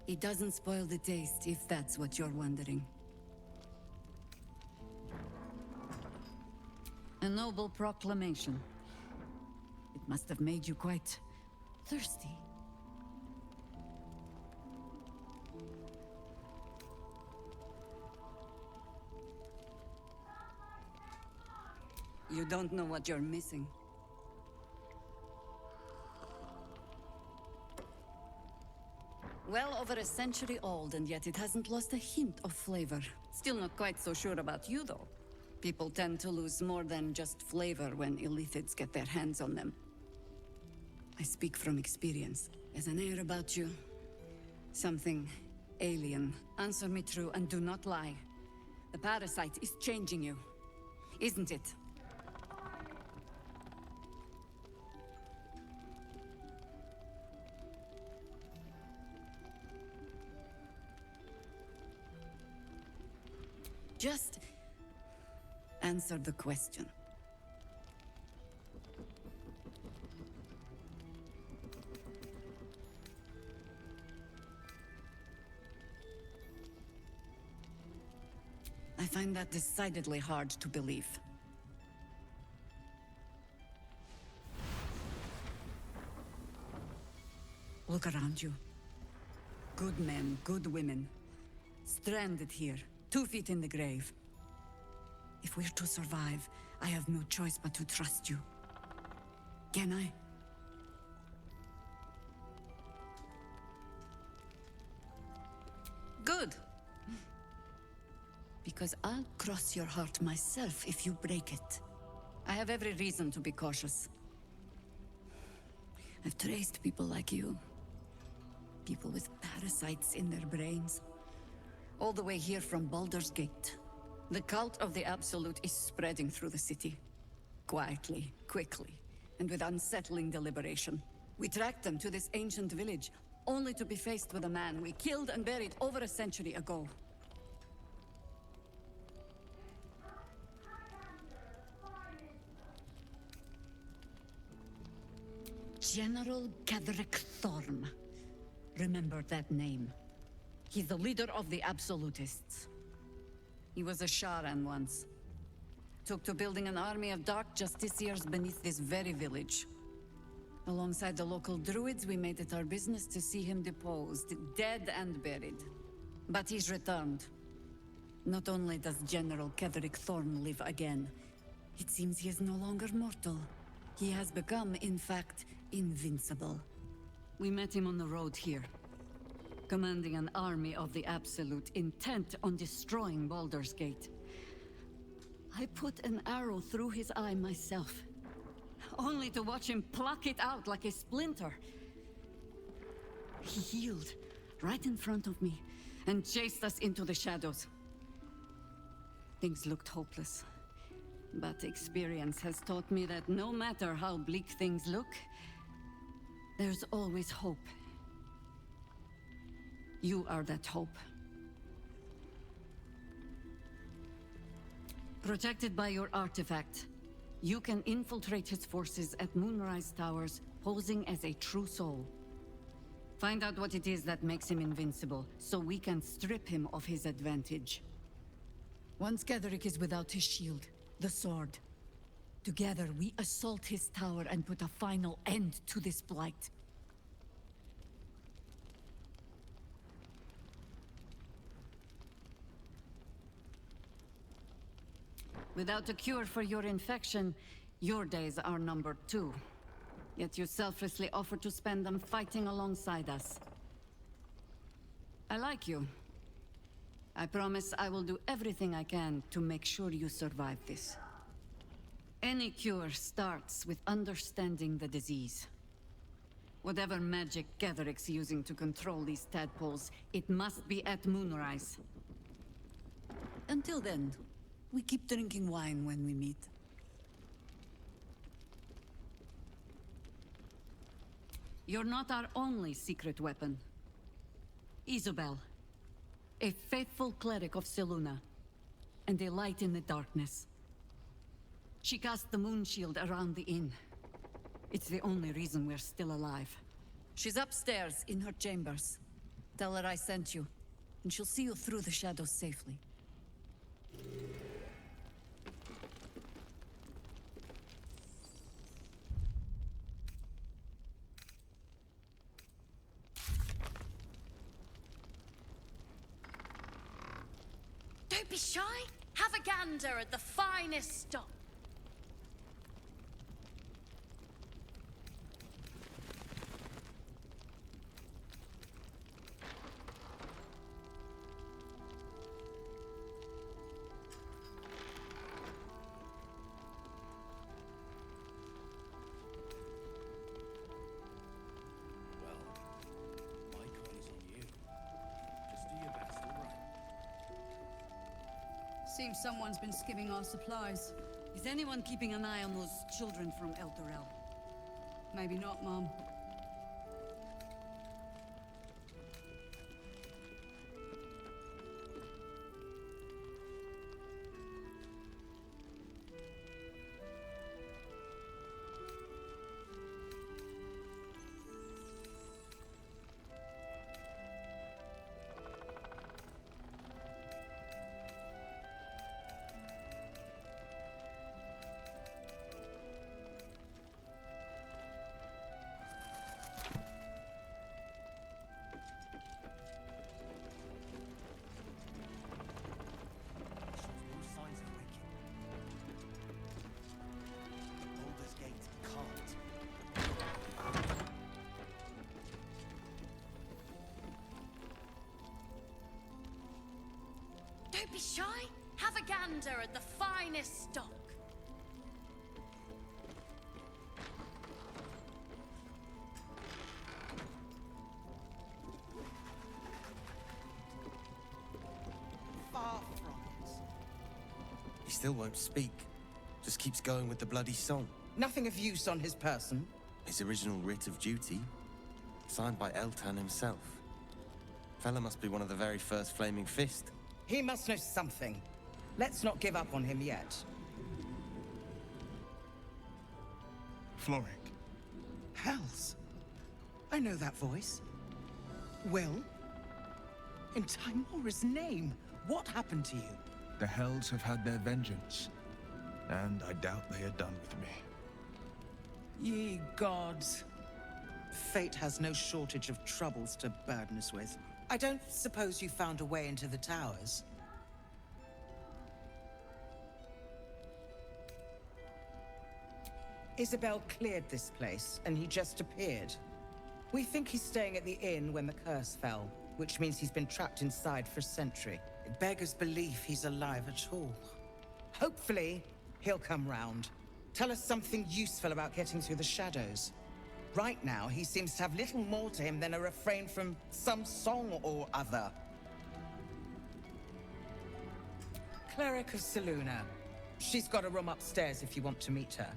It doesn't spoil the taste, if that's what you're wondering. A noble proclamation. It must have made you quite thirsty. You don't know what you're missing. Well over a century old, and yet it hasn't lost a hint of flavor. Still not quite so sure about you, though. People tend to lose more than just flavor when illithids get their hands on them. I speak from experience. There's an air about you. Something alien. Answer me true and do not lie. The parasite is changing you, isn't it? Just answer the question. I find that decidedly hard to believe. Look around you. Good men, good women. Stranded here. 2 feet in the grave. If we're to survive, I have no choice but to trust you. Can I? Good. Because I'll cross your heart myself if you break it. I have every reason to be cautious. I've traced people like you. People with parasites in their brains. All the way here from Balder's Gate. The cult of the Absolute is spreading through the city. Quietly, quickly, and with unsettling deliberation. We tracked them to this ancient village, only to be faced with a man we killed and buried over a century ago. General Ketherick Thorm. Remember that name. He's the leader of the Absolutists. He was a Sharan once. Took to building an army of dark justiciars beneath this very village. Alongside the local druids, we made it our business to see him deposed, dead and buried. But he's returned. Not only does General Ketherick Thorm live again, it seems he is no longer mortal. He has become, in fact, invincible. We met him on the road here, commanding an army of the Absolute, intent on destroying Balder's Gate. I put an arrow through his eye myself, only to watch him pluck it out like a splinter. He healed right in front of me and chased us into the shadows. Things looked hopeless, but experience has taught me that no matter how bleak things look, there's always hope. You are that hope. Protected by your artifact, you can infiltrate his forces at Moonrise Towers, posing as a true soul. Find out what it is that makes him invincible, so we can strip him of his advantage. Once Ketherick is without his shield, the sword, together we assault his tower and put a final end to this blight. Without a cure for your infection, your days are numbered too. Yet you selflessly offer to spend them fighting alongside us. I like you. I promise I will do everything I can to make sure you survive this. Any cure starts with understanding the disease. Whatever magic Ketherick's using to control these tadpoles, it must be at Moonrise. Until then, we keep drinking wine when we meet. You're not our only secret weapon. Isobel, a faithful cleric of Selûne, and a light in the darkness. She cast the moon shield around the inn. It's the only reason we're still alive. She's upstairs in her chambers. Tell her I sent you, and she'll see you through the shadows safely. Don't be shy. Have a gander at the finest stock. Seems someone's been skimming our supplies. Is anyone keeping an eye on those children from Eldorel? Maybe not, Mom. Don't be shy. Have a gander at the finest stock. Far from it. He still won't speak. Just keeps going with the bloody song. Nothing of use on his person. His original writ of duty, signed by Eltan himself. Fella must be one of the very first Flaming Fist. He must know something. Let's not give up on him yet. Floric. Hells. I know that voice. Will? In Timora's name, what happened to you? The Hells have had their vengeance, and I doubt they are done with me. Ye gods. Fate has no shortage of troubles to burden us with. I don't suppose you found a way into the towers? Isabel cleared this place, and he just appeared. We think he's staying at the inn when the curse fell, which means he's been trapped inside for a century. It beggars belief he's alive at all. Hopefully, he'll come round. Tell us something useful about getting through the shadows. Right now, he seems to have little more to him than a refrain from some song or other. Cleric of Saluna. She's got a room upstairs if you want to meet her.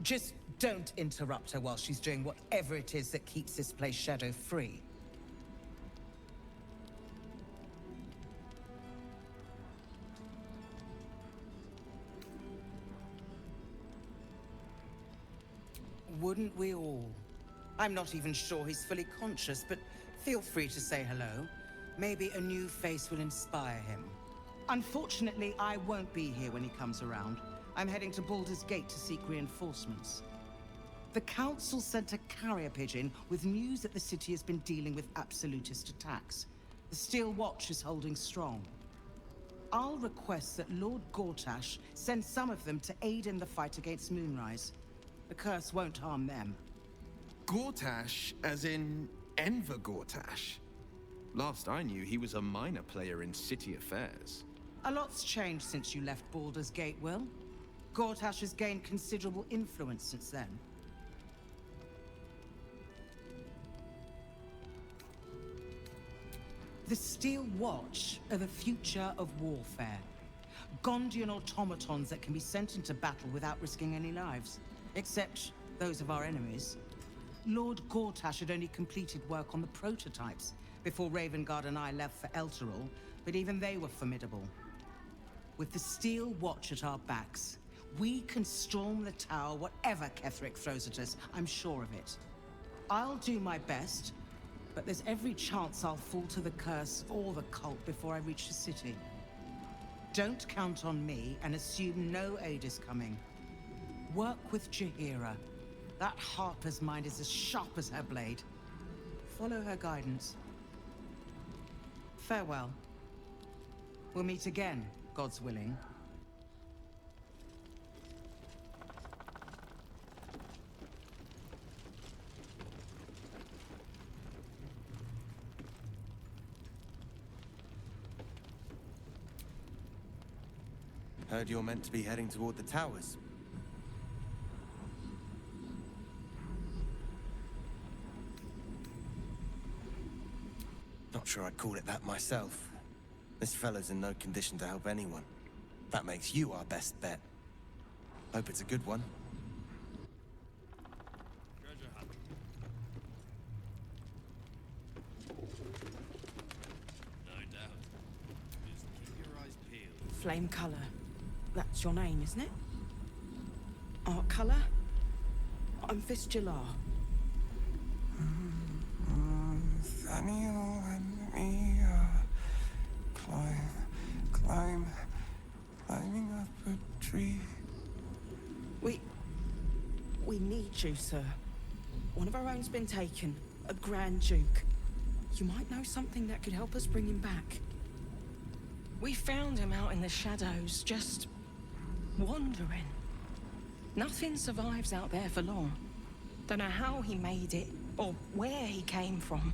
Just don't interrupt her while she's doing whatever it is that keeps this place shadow-free. Wouldn't we all? I'm not even sure he's fully conscious, but feel free to say hello. Maybe a new face will inspire him. Unfortunately, I won't be here when he comes around. I'm heading to Balder's Gate to seek reinforcements. The Council sent a carrier pigeon with news that the city has been dealing with absolutist attacks. The Steel Watch is holding strong. I'll request that Lord Gortash send some of them to aid in the fight against Moonrise. The curse won't harm them. Gortash, as in Enver Gortash? Last I knew, he was a minor player in city affairs. A lot's changed since you left Balder's Gate, Will. Gortash has gained considerable influence since then. The Steel Watch are the future of warfare. Gondian automatons that can be sent into battle without risking any lives. Except those of our enemies. Lord Gortash had only completed work on the prototypes before Ravengard and I left for Elturel, but even they were formidable. With the Steel Watch at our backs, we can storm the tower whatever Ketheric throws at us, I'm sure of it. I'll do my best, but there's every chance I'll fall to the curse or the cult before I reach the city. Don't count on me and assume no aid is coming. Work with Jaheira. That harper's mind is as sharp as her blade. Follow her guidance. Farewell. We'll meet again, God's willing. Heard you're meant to be heading toward the towers. Not sure I'd call it that myself. This fellow's in no condition to help anyone. That makes you our best bet. Hope it's a good one. Treasure hunt. No doubt. Just keep your eyes peeled. Flame colour. That's your name, isn't it? Art colour? I'm Fistula. Nathaniel and me climbing up a tree. We need you, sir. One of our own's been taken, a Grand Duke. You might know something that could help us bring him back. We found him out in the shadows, just wandering. Nothing survives out there for long. Don't know how he made it, or where he came from.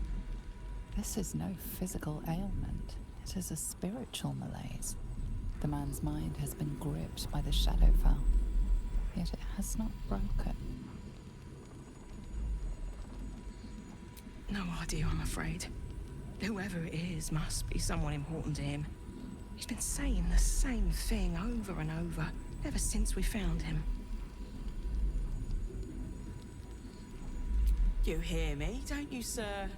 This is no physical ailment, that as a spiritual malaise. The man's mind has been gripped by the Shadowfell, yet it has not broken. No idea, I'm afraid. Whoever it is must be someone important to him. He's been saying the same thing over and over, ever since we found him. You hear me, don't you, sir?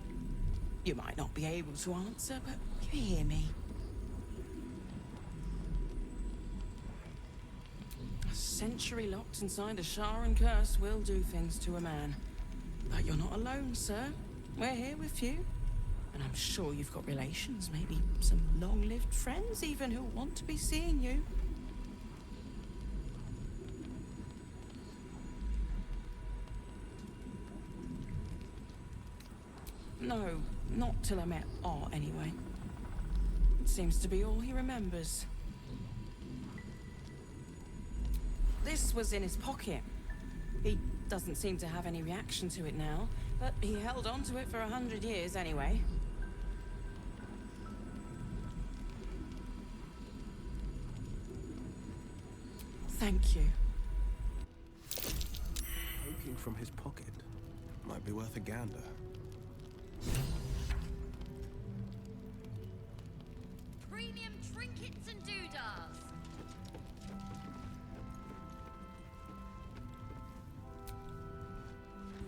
You might not be able to answer, but you hear me. A century locked inside a Sharan curse will do things to a man. But you're not alone, sir. We're here with you. And I'm sure you've got relations, maybe some long-lived friends even, who want to be seeing you. No, not till I met Art, anyway. It seems to be all he remembers. This was in his pocket. He doesn't seem to have any reaction to it now, but he held on to it for 100 years anyway. Thank you. Poking from his pocket might be worth a gander. Premium trinkets and doodahs.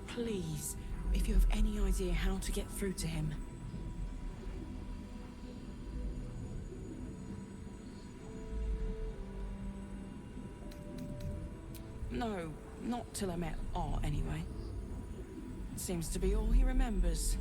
Please, if you have any idea how to get through to him. No, not till I met Art, anyway. It seems to be all he remembers.